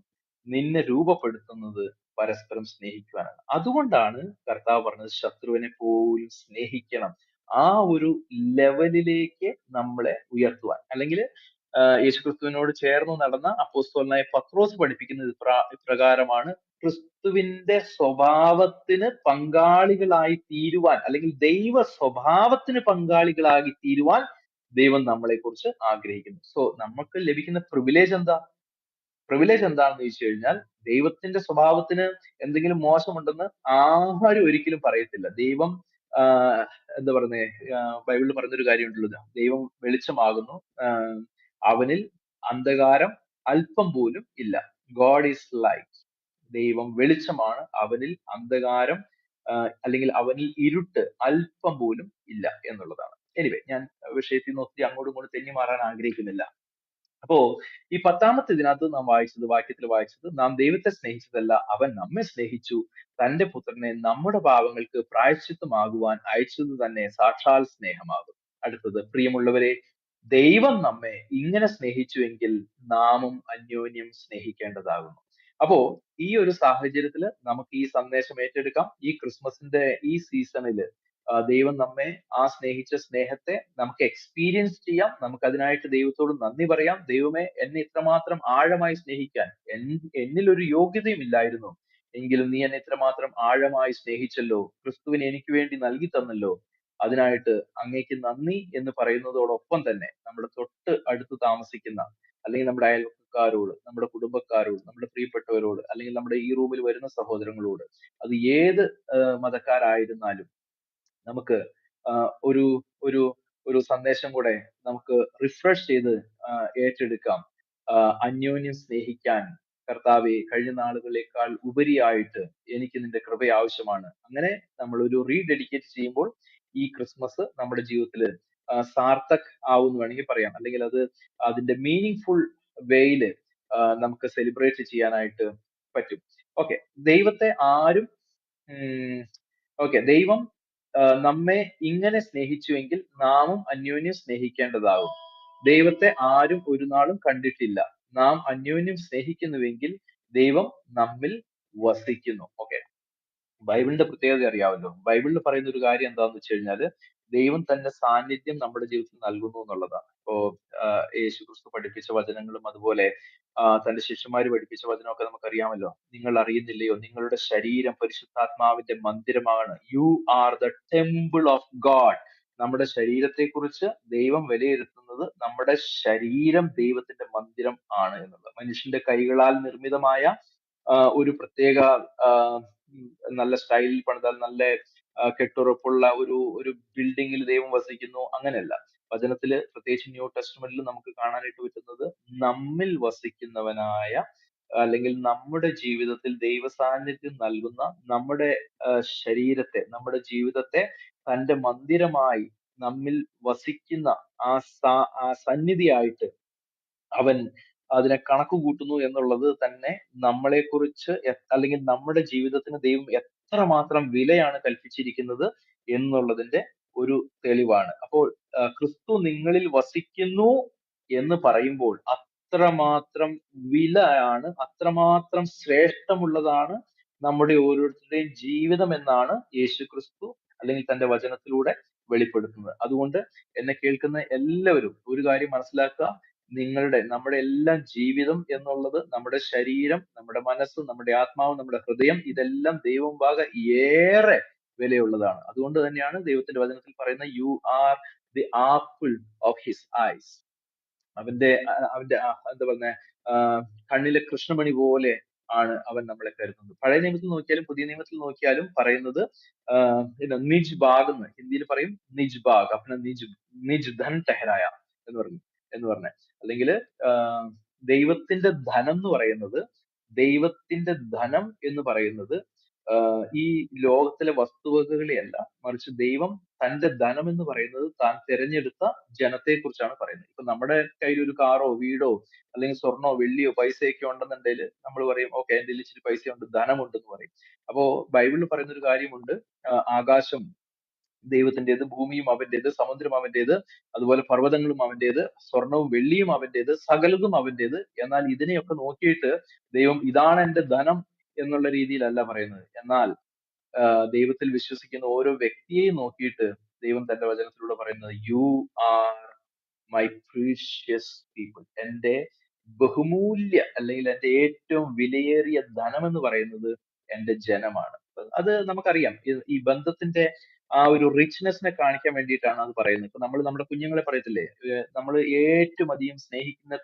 നിന്നെ രൂപപ്പെടുത്തുന്നത് പരസ്പരം സ്നേഹിക്കുവാനാണ്. അതുകൊണ്ടാണ് കർത്താവ് പറഞ്ഞത് ശത്രുവിനെ പോലും സ്നേഹിക്കണം. ആ ഒരു ലെവലിലേക്ക് നമ്മളെ ഉയർത്തുവാൻ, അല്ലെങ്കിൽ യേശുക്രിസ്തുവിനോട് ചേർന്ന് നടന്ന അപ്പോസ്തലനായ പത്രോസ് പഠിപ്പിക്കുന്നത് ഇപ്രകാരമാണ്: ക്രിസ്തുവിന്റെ സ്വഭാവത്തിന് പങ്കാളികളായി തീരുവാൻ, അല്ലെങ്കിൽ ദൈവ സ്വഭാവത്തിന് പങ്കാളികളായി തീരുവാൻ ദൈവം നമ്മളെ കുറിച്ച് ആഗ്രഹിക്കുന്നു. സോ നമുക്ക് ലഭിക്കുന്ന പ്രിവിലേജ് എന്താണെന്ന് ചോദിച്ചു കഴിഞ്ഞാൽ, ദൈവത്തിന്റെ സ്വഭാവത്തിന് എന്തെങ്കിലും മോശമുണ്ടെന്ന് ആരും ഒരിക്കലും പറയത്തില്ല. ദൈവം എന്താ പറയുന്നേ, ബൈബിളിൽ പറഞ്ഞൊരു കാര്യമുണ്ടല്ലോ, ദൈവം വെളിച്ചമാകുന്നു, അവനിൽ അന്ധകാരം അല്പം പോലും ഇല്ല. God is light. ദൈവം വെളിച്ചമാണ്, അവനിൽ അന്ധകാരം അല്ലെങ്കിൽ അവനിൽ ഇരുട്ട് അല്പം പോലും ഇല്ല എന്നുള്ളതാണ്. എനിവേ ഞാൻ വിഷയത്തിൽ നിന്ന് ഒത്തിരി അങ്ങോട്ടും ഇങ്ങോട്ടും തെന്നി മാറാൻ ആഗ്രഹിക്കുന്നില്ല. അപ്പോ ഈ 10ാമത്തെ ഇതിനകത്ത് നാം വാക്യത്തിൽ വായിച്ചത്, നാം ദൈവത്തെ സ്നേഹിച്ചതല്ല, അവൻ നമ്മെ സ്നേഹിച്ചു, തന്റെ പുത്രനെ നമ്മുടെ പാപങ്ങൾക്ക് പ്രായശ്ചിത്തമാകുവാൻ അയച്ചത് തന്നെ സാക്ഷാൽ സ്നേഹമാകും. അടുത്തത്, പ്രിയമുള്ളവരെ, ദൈവം നമ്മെ ഇങ്ങനെ സ്നേഹിച്ചുവെങ്കിൽ നാമും അന്യോന്യം സ്നേഹിക്കേണ്ടതാകുന്നു. അപ്പോ ഈ ഒരു സാഹചര്യത്തിൽ നമുക്ക് ഈ സന്ദേശം ഏറ്റെടുക്കാം. ഈ ക്രിസ്മസിന്റെ ഈ സീസണില് ദൈവം നമ്മെ ആ സ്നേഹിച്ച സ്നേഹത്തെ നമുക്ക് എക്സ്പീരിയൻസ് ചെയ്യാം. നമുക്ക് അതിനായിട്ട് ദൈവത്തോട് നന്ദി പറയാം. ദൈവമേ, എന്നെ ഇത്രമാത്രം ആഴമായി സ്നേഹിക്കാൻ എന്നിൽ ഒരു യോഗ്യതയും ഇല്ലായിരുന്നു, എങ്കിലും നീ എന്നെ ഇത്രമാത്രം ആഴമായി സ്നേഹിച്ചല്ലോ, ക്രിസ്തുവിനെ എനിക്ക് വേണ്ടി നൽകി തന്നല്ലോ, അതിനായിട്ട് അങ്ങേക്ക് നന്ദി എന്ന് പറയുന്നതോടൊപ്പം തന്നെ നമ്മുടെ തൊട്ട് അടുത്ത് താമസിക്കുന്ന, അല്ലെങ്കിൽ നമ്മുടെ അയൽവക്കക്കാരോട്, നമ്മുടെ കുടുംബക്കാരോട്, നമ്മുടെ പ്രിയപ്പെട്ടവരോട്, അല്ലെങ്കിൽ നമ്മുടെ ഈ റൂമിൽ വരുന്ന സഹോദരങ്ങളോട്, അത് ഏത് മതക്കാരായിരുന്നാലും നമുക്ക് ഒരു ഒരു ഒരു സന്ദേശം കൂടെ നമുക്ക് റിഫ്രഷ് ചെയ്ത് ഏറ്റെടുക്കാം. അന്യോന്യം സ്നേഹിക്കാൻ കർത്താവെ, കഴിഞ്ഞ നാളുകളേക്കാൾ ഉപരിയായിട്ട് എനിക്ക് നിന്റെ കൃപ ആവശ്യമാണ്. അങ്ങനെ നമ്മൾ ഒരു റീഡെഡിക്കേറ്റ് ചെയ്യുമ്പോൾ ഈ ക്രിസ്മസ് നമ്മുടെ ജീവിതത്തിൽ സാർത്ഥക് ആവുമെന്ന് വേണമെങ്കിൽ പറയാം, അല്ലെങ്കിൽ അത് അതിന്റെ മീനിങ് ഫുൾ വേയില് നമുക്ക് സെലിബ്രേറ്റ് ചെയ്യാനായിട്ട് പറ്റും. ഓക്കെ, ദൈവത്തെ ആരും ദൈവം നമ്മെ ഇങ്ങനെ സ്നേഹിച്ചുവെങ്കിൽ നാമും അന്യോന്യം സ്നേഹിക്കേണ്ടതാകും. ദൈവത്തെ ആരും ഒരു നാളും കണ്ടിട്ടില്ല, നാം അന്യോന്യം സ്നേഹിക്കുന്നുവെങ്കിൽ ദൈവം നമ്മിൽ വസിക്കുന്നു. ഓക്കെ, ബൈബിളിന്റെ പ്രത്യേകത അറിയാമല്ലോ. ബൈബിളിൽ പറയുന്ന ഒരു കാര്യം എന്താണെന്ന് വെച്ച് കഴിഞ്ഞാല്, ദൈവം തന്റെ സാന്നിധ്യം നമ്മുടെ ജീവിതത്തിൽ നൽകുന്നു എന്നുള്ളതാണ്. ഇപ്പോ യേശുക്രിസ്തു പഠിപ്പിച്ച വചനങ്ങളും അതുപോലെ തന്റെ ശിഷ്യന്മാര് പഠിപ്പിച്ച വചനമൊക്കെ നമുക്കറിയാമല്ലോ. നിങ്ങൾ അറിയുന്നില്ലയോ, നിങ്ങളുടെ ശരീരം പരിശുദ്ധാത്മാവിന്റെ മന്ദിരമാണ്, you are the temple of God. നമ്മുടെ ശരീരത്തെക്കുറിച്ച് ദൈവം വിലയിരുത്തുന്നത് നമ്മുടെ ശരീരം ദൈവത്തിന്റെ മന്ദിരം ആണ് എന്നുള്ളത്. മനുഷ്യന്റെ കൈകളാൽ നിർമ്മിതമായ ഒരു പ്രത്യേക നല്ല സ്റ്റൈലിൽ പണിതാൽ നല്ല കെട്ടുറപ്പുള്ള ഒരു ഒരു ബിൽഡിങ്ങിൽ ദൈവം വസിക്കുന്നു, അങ്ങനെയല്ല. വചനത്തില്, പ്രത്യേകിച്ച് ന്യൂ ടെസ്റ്റ്മെന്റിൽ നമുക്ക് കാണാനായിട്ട് പറ്റുന്നത്, നമ്മിൽ വസിക്കുന്നവനായ, അല്ലെങ്കിൽ നമ്മുടെ ജീവിതത്തിൽ ദൈവ സാന്നിധ്യം നൽകുന്ന നമ്മുടെ ശരീരത്തെ, നമ്മുടെ ജീവിതത്തെ തന്റെ മന്ദിരമായി നമ്മിൽ വസിക്കുന്ന ആ സന്നിധിയായിട്ട് അവൻ അതിനെ കണക്ക് കൂട്ടുന്നു എന്നുള്ളത് തന്നെ നമ്മളെക്കുറിച്ച്, അല്ലെങ്കിൽ നമ്മുടെ ജീവിതത്തിന് ദൈവം എത്രമാത്രം വിലയാണ് കൽപ്പിച്ചിരിക്കുന്നത് എന്നുള്ളതിന്റെ ഒരു തെളിവാണ്. അപ്പോൾ ക്രിസ്തു നിങ്ങളിൽ വസിക്കുന്നു എന്ന് പറയുമ്പോൾ അത്രമാത്രം വിലയാണ്, അത്രമാത്രം ശ്രേഷ്ഠമുള്ളതാണ് നമ്മുടെ ഓരോരുത്തരുടെയും ജീവിതം എന്നാണ് യേശു ക്രിസ്തു അല്ലെങ്കിൽ തന്റെ വചനത്തിലൂടെ വെളിപ്പെടുത്തുന്നത്. അതുകൊണ്ട് എന്നെ കേൾക്കുന്ന എല്ലാവരും ഒരു കാര്യം മനസ്സിലാക്കുക, നമ്മുടെ എല്ലാം ജീവിതം എന്നുള്ളത്, നമ്മുടെ ശരീരം, നമ്മുടെ മനസ്സ്, നമ്മുടെ ആത്മാവ്, നമ്മുടെ ഹൃദയം, ഇതെല്ലാം ദൈവമുമ്പാകെ ഏറെ വിലയുള്ളതാണ്. അതുകൊണ്ട് തന്നെയാണ് ദൈവത്തിന്റെ വചനത്തിൽ പറയുന്നത്, you are the apple of his eyes. അവന്റെ എന്താ പറഞ്ഞ കണ്ണിലെ കൃഷ്ണമണി പോലെ ആണ് അവൻ നമ്മളെ കരുതുന്നത്. പഴയ നിയമത്തിൽ നോക്കിയാലും പുതിയ നിയമത്തിൽ നോക്കിയാലും പറയുന്നത് നിജ് ബാഗ് എന്ന് ഹിന്ദിയിൽ പറയും, നിജ് ബാഗ്, അപ്പന നിജ് ധൻ ടെഹരായ എന്ന് പറഞ്ഞ, അല്ലെങ്കിൽ ദൈവത്തിന്റെ ധനം എന്ന് പറയുന്നത്, ദൈവത്തിന്റെ ധനം എന്ന് പറയുന്നത് ഈ ലോകത്തിലെ വസ്തുവകകളെയല്ല, മറിച്ച് ദൈവം തന്റെ ധനം എന്ന് പറയുന്നത് താൻ തിരഞ്ഞെടുത്ത ജനത്തെ കുറിച്ചാണ് പറയുന്നത്. ഇപ്പൊ നമ്മുടെ കയ്യിൽ ഒരു കാറോ വീടോ അല്ലെങ്കിൽ സ്വർണ്ണോ വെള്ളിയോ പൈസയൊക്കെ ഉണ്ടെന്നുണ്ടെങ്കിൽ നമ്മൾ പറയും, ഓക്കെ, എന്റെ കയ്യിൽ ഇച്ചിരി പൈസയുണ്ട്, ധനമുണ്ട് എന്ന് പറയും. അപ്പോ ബൈബിളിൽ പറയുന്ന ഒരു കാര്യമുണ്ട്, ആകാശം ദൈവത്തിൻ്റെത്, ഭൂമിയും അവന്റേത്, സമുദ്രം അവന്റേത്, അതുപോലെ പർവ്വതങ്ങളും അവന്റേത്, സ്വർണവും വെള്ളിയും അവന്റേത്, സകലതും അവന്റേത്. എന്നാൽ ഇതിനെയൊക്കെ നോക്കിയിട്ട് ദൈവം ഇതാണ് എന്റെ ധനം എന്നുള്ള രീതിയിലല്ല പറയുന്നത്. എന്നാൽ ദൈവത്തിൽ വിശ്വസിക്കുന്ന ഓരോ വ്യക്തിയെയും നോക്കിയിട്ട് ദൈവം തന്റെ വചനത്തിലൂടെ പറയുന്നത്, you are my precious people. എന്റെ ബഹുമൂല്യ, അല്ലെങ്കിൽ എന്റെ ഏറ്റവും വിലയേറിയ ധനം എന്ന് പറയുന്നത് എന്റെ ജനമാണ്. അത് നമുക്കറിയാം, ഈ ബന്ധത്തിന്റെ ആ ഒരു റിച്ച്നെസ്സിനെ കാണിക്കാൻ വേണ്ടിയിട്ടാണ് അത് പറയുന്നത്. ഇപ്പൊ നമ്മൾ നമ്മുടെ കുഞ്ഞുങ്ങളെ പറയത്തില്ലേ, നമ്മൾ ഏറ്റവും അധികം സ്നേഹിക്കുന്ന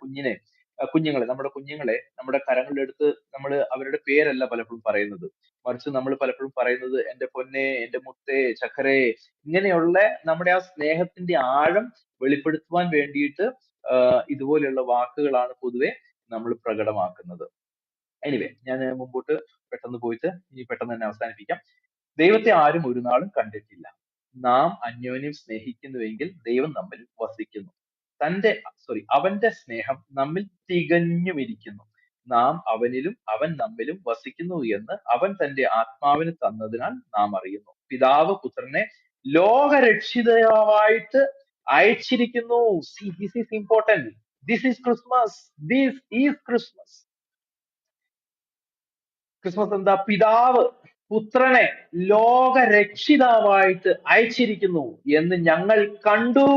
നമ്മുടെ കുഞ്ഞുങ്ങളെ നമ്മുടെ കരങ്ങളിലെടുത്ത് നമ്മൾ അവരുടെ പേരല്ല പലപ്പോഴും പറയുന്നത്, മറിച്ച് നമ്മൾ പലപ്പോഴും പറയുന്നത് എന്റെ പൊന്നെ, എന്റെ മുത്തേ, ചക്കരേ, ഇങ്ങനെയുള്ള നമ്മുടെ ആ സ്നേഹത്തിന്റെ ആഴം വെളിപ്പെടുത്തുവാൻ വേണ്ടിയിട്ട് ഇതുപോലെയുള്ള വാക്കുകളാണ് പൊതുവെ നമ്മൾ പ്രകടമാക്കുന്നത്. എനിവേ, ഞാൻ മുമ്പോട്ട് പെട്ടെന്ന് പോയിട്ട് ഇനി പെട്ടെന്ന് തന്നെ അവസാനിപ്പിക്കാം. ദൈവത്തെ ആരും ഒരു നാളും കണ്ടിട്ടില്ല, നാം അന്യോന്യം സ്നേഹിക്കുന്നുവെങ്കിൽ ദൈവം നമ്മിൽ വസിക്കുന്നു. അവന്റെ സ്നേഹം നമ്മിൽ തികഞ്ഞുമിരിക്കുന്നു. നാം അവനിലും അവൻ നമ്മിലും വസിക്കുന്നു എന്ന് അവൻ തന്റെ ആത്മാവിന് തന്നതിനാൽ നാം അറിയുന്നു. പിതാവ് പുത്രനെ ലോകരക്ഷിതാവായിട്ട് അയച്ചിരിക്കുന്നു. See, this is important. This is Christmas. This is Christmas. Christmas എന്താ? പിതാവ് പുത്രനെ ലോകരക്ഷിതാവായിട്ട് അയച്ചിരിക്കുന്നു എന്ന് ഞങ്ങൾ കണ്ടു,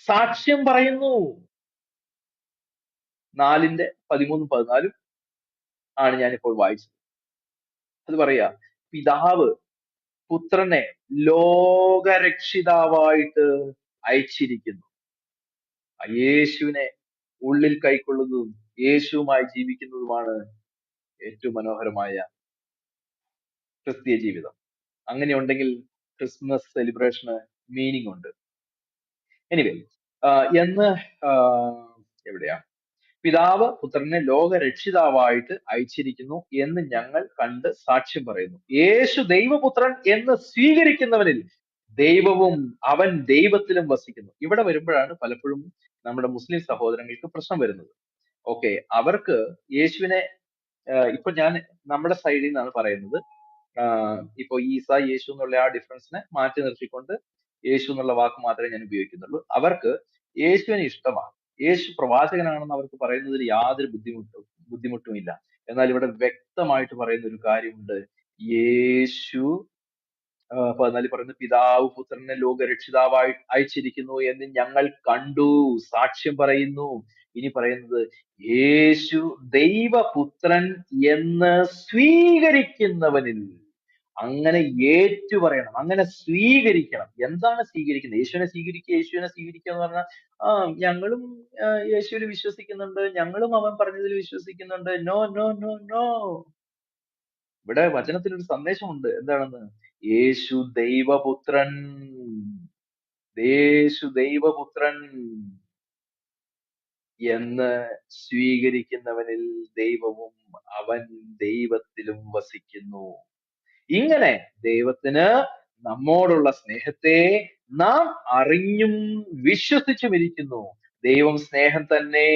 സാക്ഷ്യം പറയുന്നു. 4:13-14 ആണ് ഞാനിപ്പോൾ വായിച്ചത്. അത് പറയാ, പിതാവ് പുത്രനെ ലോകരക്ഷിതാവായിട്ട് അയച്ചിരിക്കുന്നു. യേശുവിനെ ഉള്ളിൽ കൈക്കൊള്ളുന്നതും യേശുവുമായി ജീവിക്കുന്നതുമാണ് ഏറ്റവും മനോഹരമായ ക്രിസ്തീയ ജീവിതം. അങ്ങനെ ഉണ്ടെങ്കിൽ ക്രിസ്മസ് സെലിബ്രേഷന് മീനിങ് ഉണ്ട്. എനിവേ, എന്ന് എവിടെയാ? പിതാവ് പുത്രനെ ലോകരക്ഷിതാവായിട്ട് അയച്ചിരിക്കുന്നു എന്ന് ഞങ്ങൾ കണ്ട് സാക്ഷ്യം പറയുന്നു. യേശു ദൈവപുത്രൻ എന്ന് സ്വീകരിക്കുന്നവനിൽ ദൈവവും അവൻ ദൈവത്തിലും വസിക്കുന്നു. ഇവിടെ വരുമ്പോഴാണ് പലപ്പോഴും നമ്മുടെ മുസ്ലിം സഹോദരങ്ങൾക്ക് പ്രശ്നം വരുന്നത്. ഓക്കെ, അവർക്ക് യേശുവിനെ ഇപ്പൊ ഞാൻ നമ്മുടെ സൈഡിൽ നിന്നാണ് പറയുന്നത്. ഇപ്പൊ ഈസ യേശു എന്നുള്ള ആ ഡിഫറൻസിനെ മാറ്റി നിർത്തിക്കൊണ്ട് യേശു എന്നുള്ള വാക്ക് മാത്രമേ ഞാൻ ഉപയോഗിക്കുന്നുള്ളൂ. അവർക്ക് യേശുവിനെ ഇഷ്ടമാണ്, യേശു പ്രവാചകനാണെന്ന് അവർക്ക് പറയുന്നതിൽ യാതൊരു ബുദ്ധിമുട്ടുമില്ല. എന്നാൽ ഇവിടെ വ്യക്തമായിട്ട് പറയുന്ന ഒരു കാര്യമുണ്ട്. യേശു 14 പറയുന്നു, പിതാവ് പുത്രനെ ലോകരക്ഷിതാവായി അയച്ചിരിക്കുന്നു എന്ന് ഞങ്ങൾ കണ്ടു, സാക്ഷ്യം പറയുന്നു. ഇനി പറയുന്നത്, യേശു ദൈവപുത്രൻ എന്ന് സ്വീകരിക്കുന്നവനിൽ, അങ്ങനെ ഏറ്റു പറയണം, അങ്ങനെ സ്വീകരിക്കണം. എന്താണ് സ്വീകരിക്കുന്നത്? യേശുവിനെ സ്വീകരിക്കുക എന്ന് പറഞ്ഞാൽ, ഞങ്ങളും യേശുവിൽ വിശ്വസിക്കുന്നുണ്ട്, ഞങ്ങളും അവൻ പറഞ്ഞതിൽ വിശ്വസിക്കുന്നുണ്ട്. No no no no. ഇവിടെ വചനത്തിൽ ഒരു സന്ദേശമുണ്ട്. എന്താണെന്ന്? യേശു ദൈവപുത്രൻ, യേശു ദൈവപുത്രൻ എന്ന് സ്വീകരിക്കുന്നവനിൽ ദൈവവും അവൻ ദൈവത്തിലും വസിക്കുന്നു. ഇങ്ങനെ ദൈവത്തിന് നമ്മോടുള്ള സ്നേഹത്തെ നാം അറിഞ്ഞും വിശ്വസിച്ചും ഇരിക്കുന്നു. ദൈവം സ്നേഹം തന്നെ.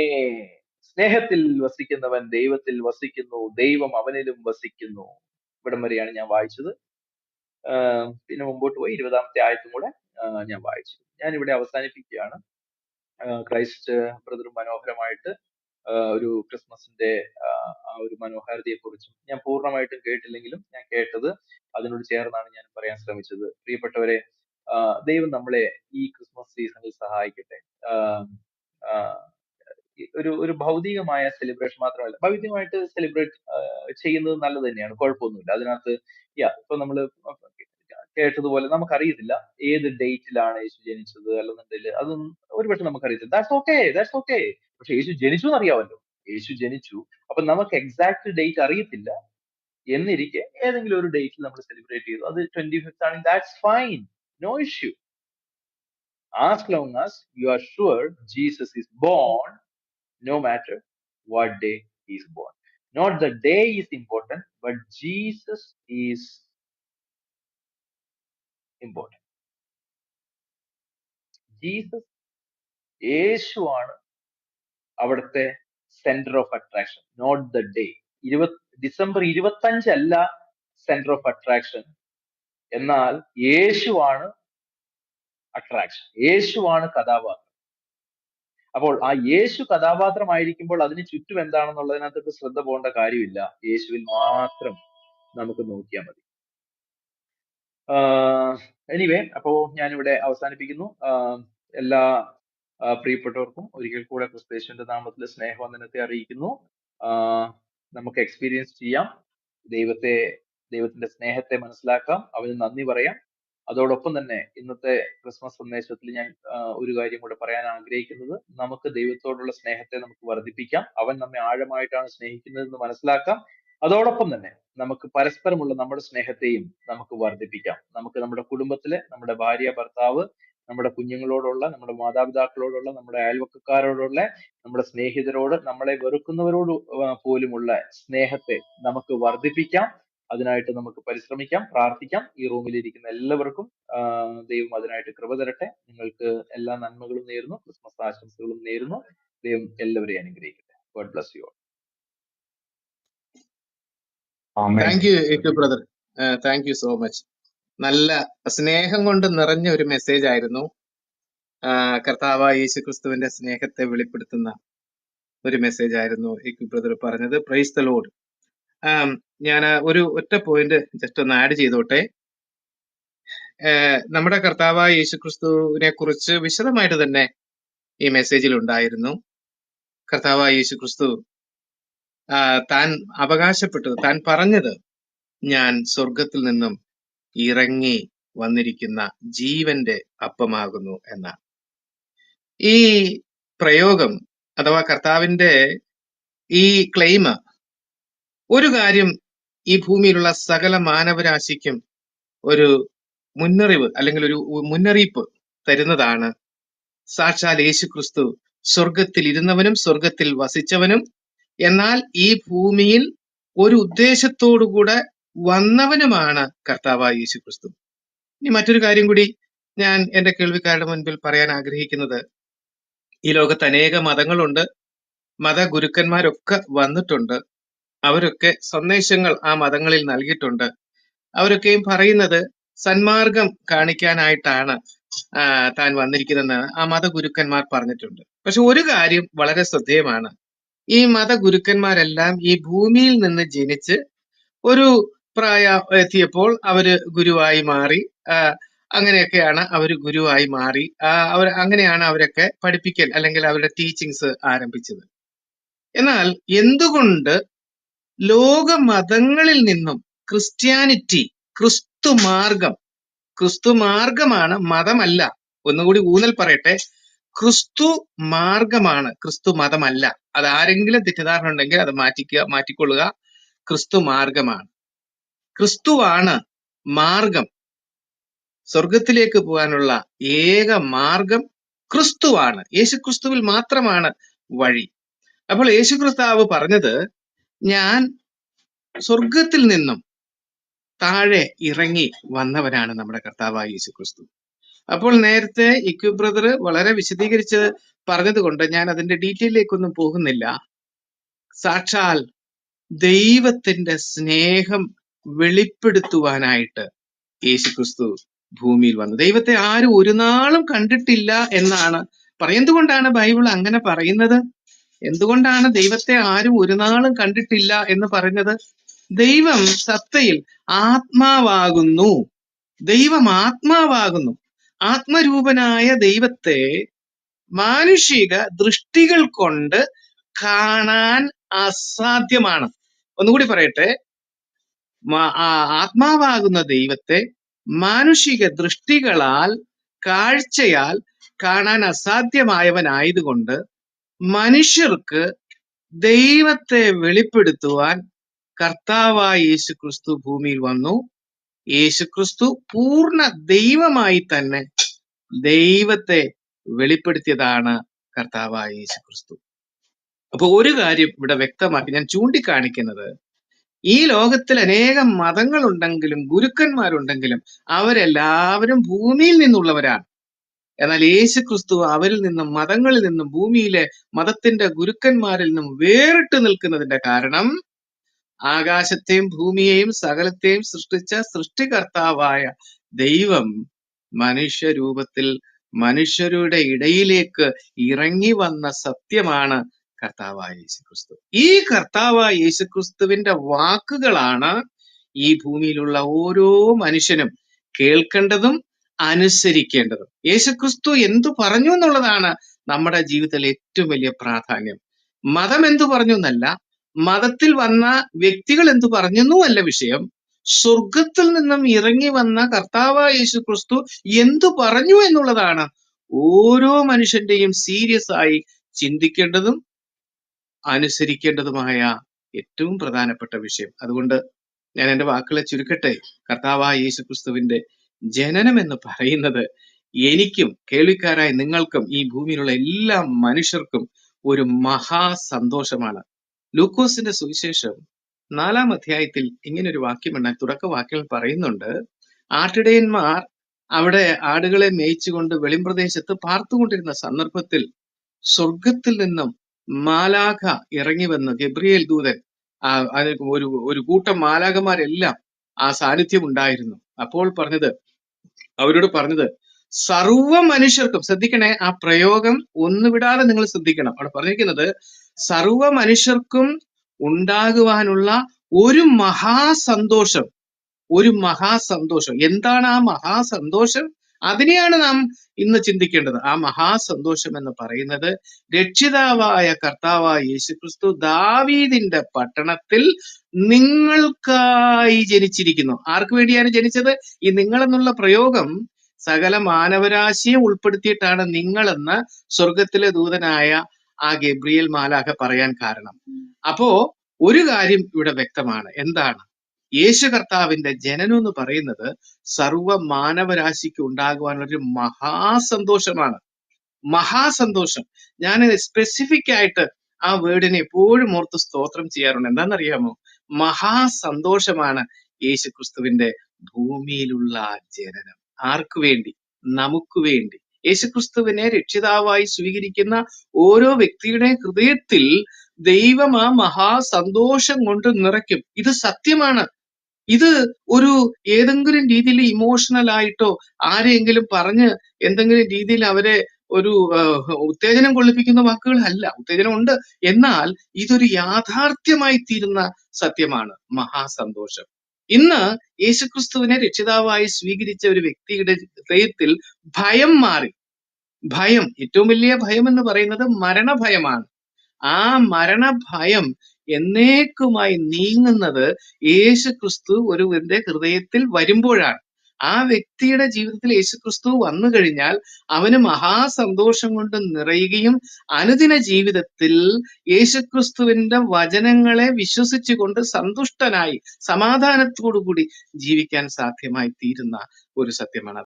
സ്നേഹത്തിൽ വസിക്കുന്നവൻ ദൈവത്തിൽ വസിക്കുന്നു, ദൈവം അവനിലും വസിക്കുന്നു. ഇവിടം വരെയാണ് ഞാൻ വായിച്ചത്. പിന്നെ മുമ്പോട്ട് പോയി 20ാമത്തെ ആയത്തും കൂടെ ഞാൻ വായിച്ചു. ഞാൻ ഇവിടെ അവസാനിപ്പിക്കുകയാണ്. ക്രൈസ്റ്റ് ബ്രദർ മനോഹരമായിട്ട് ഒരു ക്രിസ്മസിന്റെ ആ ഒരു മനോഹാരിതയെ കുറിച്ചും ഞാൻ പൂർണ്ണമായിട്ടും കേട്ടില്ലെങ്കിലും ഞാൻ കേട്ടത് അതിനോട് ചേർന്നാണ് ഞാൻ പറയാൻ ശ്രമിച്ചത്. പ്രിയപ്പെട്ടവരെ, ദൈവം നമ്മളെ ഈ ക്രിസ്മസ് സീസണിൽ സഹായിക്കട്ടെ. ഒരു ഭൗതികമായ സെലിബ്രേഷൻ മാത്രമല്ല, ഭൗതികമായിട്ട് സെലിബ്രേറ്റ് ചെയ്യുന്നത് നല്ലത് തന്നെയാണ്, കുഴപ്പമൊന്നുമില്ല അതിനകത്ത്. ഇപ്പൊ നമ്മള് കേട്ടതുപോലെ നമുക്കറിയത്തില്ല ഏത് ഡേറ്റിലാണ് യേശു ജനിച്ചത്, അല്ലെന്നുണ്ടെങ്കിൽ അതൊന്നും ഒരുപക്ഷെ നമുക്കറിയത്തില്ല. That's okay. പക്ഷെ യേശു ജനിച്ചു എന്നറിയാമല്ലോ. യേശു ജനിച്ചു. അപ്പൊ നമുക്ക് എക്സാക്ട് ഡേറ്റ് അറിയത്തില്ല എന്നിരിക്കെ ഏതെങ്കിലും ഒരു ഡേറ്റിൽ നമ്മൾ സെലിബ്രേറ്റ് ചെയ്തു, അത് 25th ആണെങ്കിൽ that's fine, no issue. As long as you are sure Jesus is born, no matter what day he is born. Not the day is important, but Jesus is important. Jesus, യേശുവാണ് അവിടുത്തെ centre of attraction, not the day. December 25 അല്ല സെന്റർ ഓഫ് അട്രാക്ഷൻ, എന്നാൽ യേശുവാണ് അട്രാക്ഷൻ, യേശുവാണ് കഥാപാത്രം. അപ്പോൾ ആ യേശു കഥാപാത്രമായിരിക്കുമ്പോൾ അതിന് ചുറ്റും എന്താണെന്നുള്ളതിനകത്ത് ശ്രദ്ധ പോകേണ്ട കാര്യമില്ല. യേശുവിൽ മാത്രം നമുക്ക് നോക്കിയാൽ മതി. എനിവേ, അപ്പോ ഞാനിവിടെ അവസാനിപ്പിക്കുന്നു. എല്ലാ പ്രിയപ്പെട്ടവർക്കും ഒരിക്കൽ കൂടെ ക്രിസ്തേശുവിന്റെ നാമത്തിൽ സ്നേഹവന്ദനത്തെ അറിയിക്കുന്നു. നമുക്ക് എക്സ്പീരിയൻസ് ചെയ്യാം, ദൈവത്തിന്റെ സ്നേഹത്തെ മനസ്സിലാക്കാം, അവന് നന്ദി പറയാം. അതോടൊപ്പം തന്നെ ഇന്നത്തെ ക്രിസ്മസ് സന്ദേശത്തിൽ ഞാൻ ഒരു കാര്യം കൂടെ പറയാൻ ആഗ്രഹിക്കുന്നത്, നമുക്ക് ദൈവത്തോടുള്ള സ്നേഹത്തെ നമുക്ക് വർദ്ധിപ്പിക്കാം. അവൻ നമ്മെ ആഴമായിട്ടാണ് സ്നേഹിക്കുന്നതെന്ന് മനസ്സിലാക്കാം. അതോടൊപ്പം തന്നെ നമുക്ക് പരസ്പരമുള്ള നമ്മുടെ സ്നേഹത്തെയും നമുക്ക് വർദ്ധിപ്പിക്കാം. നമുക്ക് നമ്മുടെ കുടുംബത്തിലെ, നമ്മുടെ ഭാര്യ ഭർത്താവ്, നമ്മുടെ കുഞ്ഞുങ്ങളോടുള്ള, നമ്മുടെ മാതാപിതാക്കളോടുള്ള, നമ്മുടെ അയൽവക്കക്കാരോടുള്ള, നമ്മുടെ സ്നേഹിതരോട്, നമ്മളെ വെറുക്കുന്നവരോട് പോലുമുള്ള സ്നേഹത്തെ നമുക്ക് വർദ്ധിപ്പിക്കാം. അതിനായിട്ട് നമുക്ക് പരിശ്രമിക്കാം, പ്രാർത്ഥിക്കാം. ഈ റൂമിലിരിക്കുന്ന എല്ലാവർക്കും ദൈവം അതിനായിട്ട് കൃപ തരട്ടെ. നിങ്ങൾക്ക് എല്ലാ നന്മകളും നേരുന്നു, ക്രിസ്മസ് ആശംസകളും നേരുന്നു. ദൈവം എല്ലാവരെയും അനുഗ്രഹിക്കട്ടെ. God bless you. Thank you എക്യു brother, thank you so much. നല്ല സ്നേഹം കൊണ്ട് നിറഞ്ഞ ഒരു മെസ്സേജ് ആയിരുന്നു. കർത്താവായ യേശു ക്രിസ്തുവിന്റെ സ്നേഹത്തെ വെളിപ്പെടുത്തുന്ന ഒരു മെസ്സേജ് ആയിരുന്നു എക്യു ബ്രദർ പറഞ്ഞത്. Praise the Lord. ഞാൻ ഒരു ഒറ്റ പോയിന്റ് ജസ്റ്റ് ഒന്ന് ആഡ് ചെയ്തോട്ടെ. നമ്മുടെ കർത്താവായ യേശു ക്രിസ്തുവിനെ കുറിച്ച് വിശദമായിട്ട് തന്നെ ഈ മെസ്സേജിൽ ഉണ്ടായിരുന്നു. കർത്താവായ യേശു ക്രിസ്തു താൻ അവകാശപ്പെട്ടത്, താൻ പറഞ്ഞത്, ഞാൻ സ്വർഗത്തിൽ നിന്നും ഇറങ്ങി വന്നിരിക്കുന്ന ജീവന്റെ അപ്പമാകുന്നു എന്നാണ്. ഈ പ്രയോഗം അഥവാ കർത്താവിന്റെ ഈ ക്ലെയിം ഒരു കാര്യം ഈ ഭൂമിയിലുള്ള സകല മാനവരാശിക്കും ഒരു മുന്നറിവ് അല്ലെങ്കിൽ ഒരു മുന്നറിയിപ്പ് തരുന്നതാണ്. സാക്ഷാൽ യേശു ക്രിസ്തു സ്വർഗത്തിൽ ഇരുന്നവനും സ്വർഗത്തിൽ വസിച്ചവനും എന്നാൽ ഈ ഭൂമിയിൽ ഒരു ഉദ്ദേശത്തോടുകൂടെ വന്നവനുമാണ് കർത്താവായ യേശു ക്രിസ്തു. ഇനി മറ്റൊരു കാര്യം കൂടി ഞാൻ എന്റെ കേൾവിക്കാരുടെ മുൻപിൽ പറയാൻ ആഗ്രഹിക്കുന്നത്, ഈ ലോകത്ത് അനേക മതങ്ങളുണ്ട്, മതഗുരുക്കന്മാരൊക്കെ വന്നിട്ടുണ്ട്, അവരൊക്കെ സന്ദേശങ്ങൾ ആ മതങ്ങളിൽ നൽകിയിട്ടുണ്ട്. അവരൊക്കെയും പറയുന്നത് സന്മാർഗം കാണിക്കാനായിട്ടാണ് താൻ വന്നിരിക്കുന്നതെന്ന് ആ മതഗുരുക്കന്മാർ പറഞ്ഞിട്ടുണ്ട്. പക്ഷെ ഒരു കാര്യം വളരെ ശ്രദ്ധേയമാണ്. ഈ മതഗുരുക്കന്മാരെല്ലാം ഈ ഭൂമിയിൽ നിന്ന് ജനിച്ച് ഒരു പ്രായം എത്തിയപ്പോൾ അവര് ഗുരുവായി മാറി. അങ്ങനെയൊക്കെയാണ് അവർ ഗുരുവായി മാറി. അങ്ങനെയാണ് അവരൊക്കെ പഠിപ്പിക്കൽ അല്ലെങ്കിൽ അവരുടെ ടീച്ചിങ്സ് ആരംഭിച്ചത്. എന്നാൽ എന്തുകൊണ്ട് ലോക മതങ്ങളിൽ നിന്നും ക്രിസ്ത്യാനിറ്റി, ക്രിസ്തു മാർഗമാണ്, മതമല്ല. ഒന്നുകൂടി ഊന്നൽ പറയട്ടെ, ക്രിസ്തു മാർഗമാണ്, ക്രിസ്തു മതമല്ല. അത് ആരെങ്കിലും തെറ്റിദ്ധാരണ ഉണ്ടെങ്കിൽ അത് മാറ്റിക്കൊള്ളുക. ക്രിസ്തു മാർഗമാണ്, ക്രിസ്തുവാണ് മാർഗം. സ്വർഗത്തിലേക്ക് പോകാനുള്ള ഏക മാർഗം ക്രിസ്തുവാണ്. യേശു ക്രിസ്തുവിൽ മാത്രമാണ് വഴി. അപ്പോൾ യേശു ക്രിസ്താവ് പറഞ്ഞത്, ഞാൻ സ്വർഗത്തിൽ നിന്നും താഴെ ഇറങ്ങി വന്നവനാണ് നമ്മുടെ കർത്താവായ യേശു ക്രിസ്തു. അപ്പോൾ നേരത്തെ ഇക്യു ബ്രദർ വളരെ വിശദീകരിച്ച് പറഞ്ഞത് കൊണ്ട് ഞാൻ അതിന്റെ ഡീറ്റെയിലേക്കൊന്നും പോകുന്നില്ല. സാക്ഷാൽ ദൈവത്തിന്റെ സ്നേഹം വെളിപ്പെടുത്തുവാനായിട്ട് യേശു ക്രിസ്തു ഭൂമിയിൽ വന്നു. ദൈവത്തെ ആരും ഒരു നാളും കണ്ടിട്ടില്ല എന്നാണ് പറയുന്നത്. എന്തുകൊണ്ടാണ് ബൈബിൾ അങ്ങനെ പറയുന്നത്? എന്തുകൊണ്ടാണ് ദൈവത്തെ ആരും ഒരു നാളും കണ്ടിട്ടില്ല എന്ന് പറയുന്നത്? ദൈവം സത്തയിൽ ആത്മാവാകുന്നു. ദൈവം ആത്മാവാകുന്നു. ആത്മരൂപനായ ദൈവത്തെ മാനുഷിക ദൃഷ്ടികൾ കൊണ്ട് കാണാൻ അസാധ്യമാണ്. ഒന്നുകൂടി പറയട്ടെ, ആത്മാവാകുന്ന ദൈവത്തെ മാനുഷിക ദൃഷ്ടികളാൽ, കാഴ്ചയാൽ കാണാൻ അസാധ്യമായവനായതുകൊണ്ട് മനുഷ്യർക്ക് ദൈവത്തെ വെളിപ്പെടുത്തുവാൻ കർത്താവായ യേശു ക്രിസ്തു ഭൂമിയിൽ വന്നു. യേശു ക്രിസ്തു പൂർണ്ണ ദൈവമായി തന്നെ ദൈവത്തെ വെളിപ്പെടുത്തിയതാണ് കർത്താവായ യേശു ക്രിസ്തു. അപ്പൊ ഒരു കാര്യം ഇവിടെ വ്യക്തമാക്കി ഞാൻ ചൂണ്ടിക്കാണിക്കുന്നത്, ഈ ലോകത്തിൽ അനേകം മതങ്ങളുണ്ടെങ്കിലും ഗുരുക്കന്മാരുണ്ടെങ്കിലും അവരെല്ലാവരും ഭൂമിയിൽ നിന്നുള്ളവരാണ്. എന്നാൽ യേശു ക്രിസ്തു അവരിൽ നിന്നും, മതങ്ങളിൽ നിന്നും, ഭൂമിയിലെ മതത്തിന്റെ ഗുരുക്കന്മാരിൽ നിന്നും വേറിട്ട് നിൽക്കുന്നതിന്റെ കാരണം, ആകാശത്തെയും ഭൂമിയെയും സകലത്തെയും സൃഷ്ടിച്ച സൃഷ്ടികർത്താവായ ദൈവം മനുഷ്യരൂപത്തിൽ മനുഷ്യരുടെ ഇടയിലേക്ക് ഇറങ്ങി വന്ന സത്യമാണ് കർത്താവായ യേശുക്രിസ്തു. ഈ കർത്താവായ യേശുക്രിസ്തുവിന്റെ വാക്കുകളാണ് ഈ ഭൂമിയിലുള്ള ഓരോ മനുഷ്യനും കേൾക്കേണ്ടതും അനുസരിക്കേണ്ടതും. യേശുക്രിസ്തു എന്തു പറഞ്ഞു എന്നുള്ളതാണ് നമ്മുടെ ജീവിതത്തിലെ ഏറ്റവും വലിയ പ്രാധാന്യം. മതം എന്തു പറഞ്ഞു എന്നല്ല, മതത്തിൽ വന്ന വ്യക്തികൾ എന്തു പറഞ്ഞു അല്ല വിഷയം. സ്വർഗത്തിൽ നിന്നും ഇറങ്ങി വന്ന കർത്താവായ യേശുക്രിസ്തു എന്തു പറഞ്ഞു എന്നുള്ളതാണ് ഓരോ മനുഷ്യന്റെയും സീരിയസ് ആയി ചിന്തിക്കേണ്ടതും അനുസരിക്കേണ്ടതുമായ ഏറ്റവും പ്രധാനപ്പെട്ട വിഷയം. അതുകൊണ്ട് ഞാൻ എൻ്റെ വാക്കുകളെ ചുരുക്കട്ടെ. കർത്താവായ യേശുക്രിസ്തുവിന്റെ ജനനം എന്ന് പറയുന്നത് എനിക്കും കേൾവിക്കാരായ നിങ്ങൾക്കും ഈ ഭൂമിയിലുള്ള എല്ലാ മനുഷ്യർക്കും ഒരു മഹാ സന്തോഷമാണ്. ലൂക്കോസിന്റെ സുവിശേഷം 4-ാം അധ്യായത്തിൽ ഇങ്ങനെ ഒരു വാക്യമുണ്ട്. തുടക്ക വാക്യങ്ങൾ പറയുന്നുണ്ട്, ആട്ടിടയന്മാർ അവിടെ ആടുകളെ മേയിച്ചുകൊണ്ട് വെളിമ്പ്രദേശത്ത് പാർത്തുകൊണ്ടിരുന്ന സന്ദർഭത്തിൽ സ്വർഗത്തിൽ നിന്നും മാലാഖ ഇറങ്ങി വന്ന്, ഗബ്രിയേൽ ദൂതൻ, ഒരു കൂട്ടം മാലാഖമാരെല്ലാം ആ സാന്നിധ്യം ഉണ്ടായിരുന്നു. അപ്പോൾ അവരോട് പറഞ്ഞത്, സർവ മനുഷ്യർക്കും, ശ്രദ്ധിക്കണേ, ആ പ്രയോഗം ഒന്നുവിടാതെ നിങ്ങൾ ശ്രദ്ധിക്കണം. അവിടെ പറഞ്ഞിരിക്കുന്നത് സർവ മനുഷ്യർക്കും ഉണ്ടാകുവാനുള്ള ഒരു മഹാസന്തോഷം. എന്താണ് ആ മഹാസന്തോഷം? അതിനെയാണ് നാം ഇന്ന് ചിന്തിക്കേണ്ടത്. ആ മഹാസന്തോഷം എന്ന് പറയുന്നത്, രക്ഷിതാവായ കർത്താവായ യേശുക്രിസ്തു ദാവീദിന്റെ പട്ടണത്തിൽ നിങ്ങൾക്കായി ജനിച്ചിരിക്കുന്നു. ആർക്ക് വേണ്ടിയാണ് ജനിച്ചത്? ഈ നിങ്ങൾ എന്നുള്ള പ്രയോഗം സകല മാനവരാശിയെ ഉൾപ്പെടുത്തിയിട്ടാണ് നിങ്ങളെന്ന് സ്വർഗത്തിലെ ദൂതനായ ആ ഗബ്രിയേൽ മാലാഖ പറയാൻ കാരണം. അപ്പോ ഒരു കാര്യം ഇവിടെ വ്യക്തമാണ്. എന്താണ്? യേശു കർത്താവിന്റെ ജനനം എന്ന് പറയുന്നത് സർവ മാനവരാശിക്ക് ഉണ്ടാകുവാനുള്ള ഒരു മഹാസന്തോഷമാണ്. മഹാസന്തോഷം. ഞാൻ സ്പെസിഫിക് ആയിട്ട് ആ വേർഡിനെ എപ്പോഴും ഓർത്ത് സ്തോത്രം ചെയ്യാറുണ്ട്. എന്താണെന്നറിയാമോ? മഹാസന്തോഷമാണ് യേശു ക്രിസ്തുവിന്റെ ഭൂമിയിലുള്ള ജനനം. ആർക്കു വേണ്ടി? നമുക്ക് വേണ്ടി. യേശുക്രിസ്തുവിനെ രക്ഷിതാവായി സ്വീകരിക്കുന്ന ഓരോ വ്യക്തിയുടെ ഹൃദയത്തിൽ ദൈവം ആ മഹാസന്തോഷം കൊണ്ട് നിറയ്ക്കും. ഇത് സത്യമാണ്. ഇത് ഒരു ഏതെങ്കിലും രീതിയിൽ ഇമോഷണൽ ആയിട്ടോ ആരെയെങ്കിലും പറഞ്ഞ് എന്തെങ്കിലും രീതിയിൽ അവരെ ഒരു ഉത്തേജനം കൊള്ളിപ്പിക്കുന്ന വാക്കുകളല്ല. ഉത്തേജനം ഉണ്ട്, എന്നാൽ ഇതൊരു യാഥാർത്ഥ്യമായി തീരുന്ന സത്യമാണ് മഹാസന്തോഷം. ഇന്ന് യേശുക്രിസ്തുവിനെ രക്ഷിതാവായി സ്വീകരിച്ച ഒരു വ്യക്തിയുടെ ഹൃദയത്തിൽ ഭയം മാറി. ഭയം, ഏറ്റവും വലിയ ഭയം എന്ന് പറയുന്നത് മരണഭയമാണ്. ആ മരണഭയം എന്നേക്കുമായി നീങ്ങുന്നത് യേശുക്രിസ്തു ഒരുവന്റെ ഹൃദയത്തിൽ വരുമ്പോഴാണ്. ആ വ്യക്തിയുടെ ജീവിതത്തിൽ യേശുക്രിസ്തു വന്നു കഴിഞ്ഞാൽ അവന് മഹാസന്തോഷം കൊണ്ട് നിറയുകയും അനുദിന ജീവിതത്തിൽ യേശുക്രിസ്തുവിന്റെ വചനങ്ങളെ വിശ്വസിച്ചുകൊണ്ട് സന്തുഷ്ടനായി സമാധാനത്തോടു കൂടി ജീവിക്കാൻ സാധ്യമായി തീരുന്ന ഒരു സത്യമാണ്.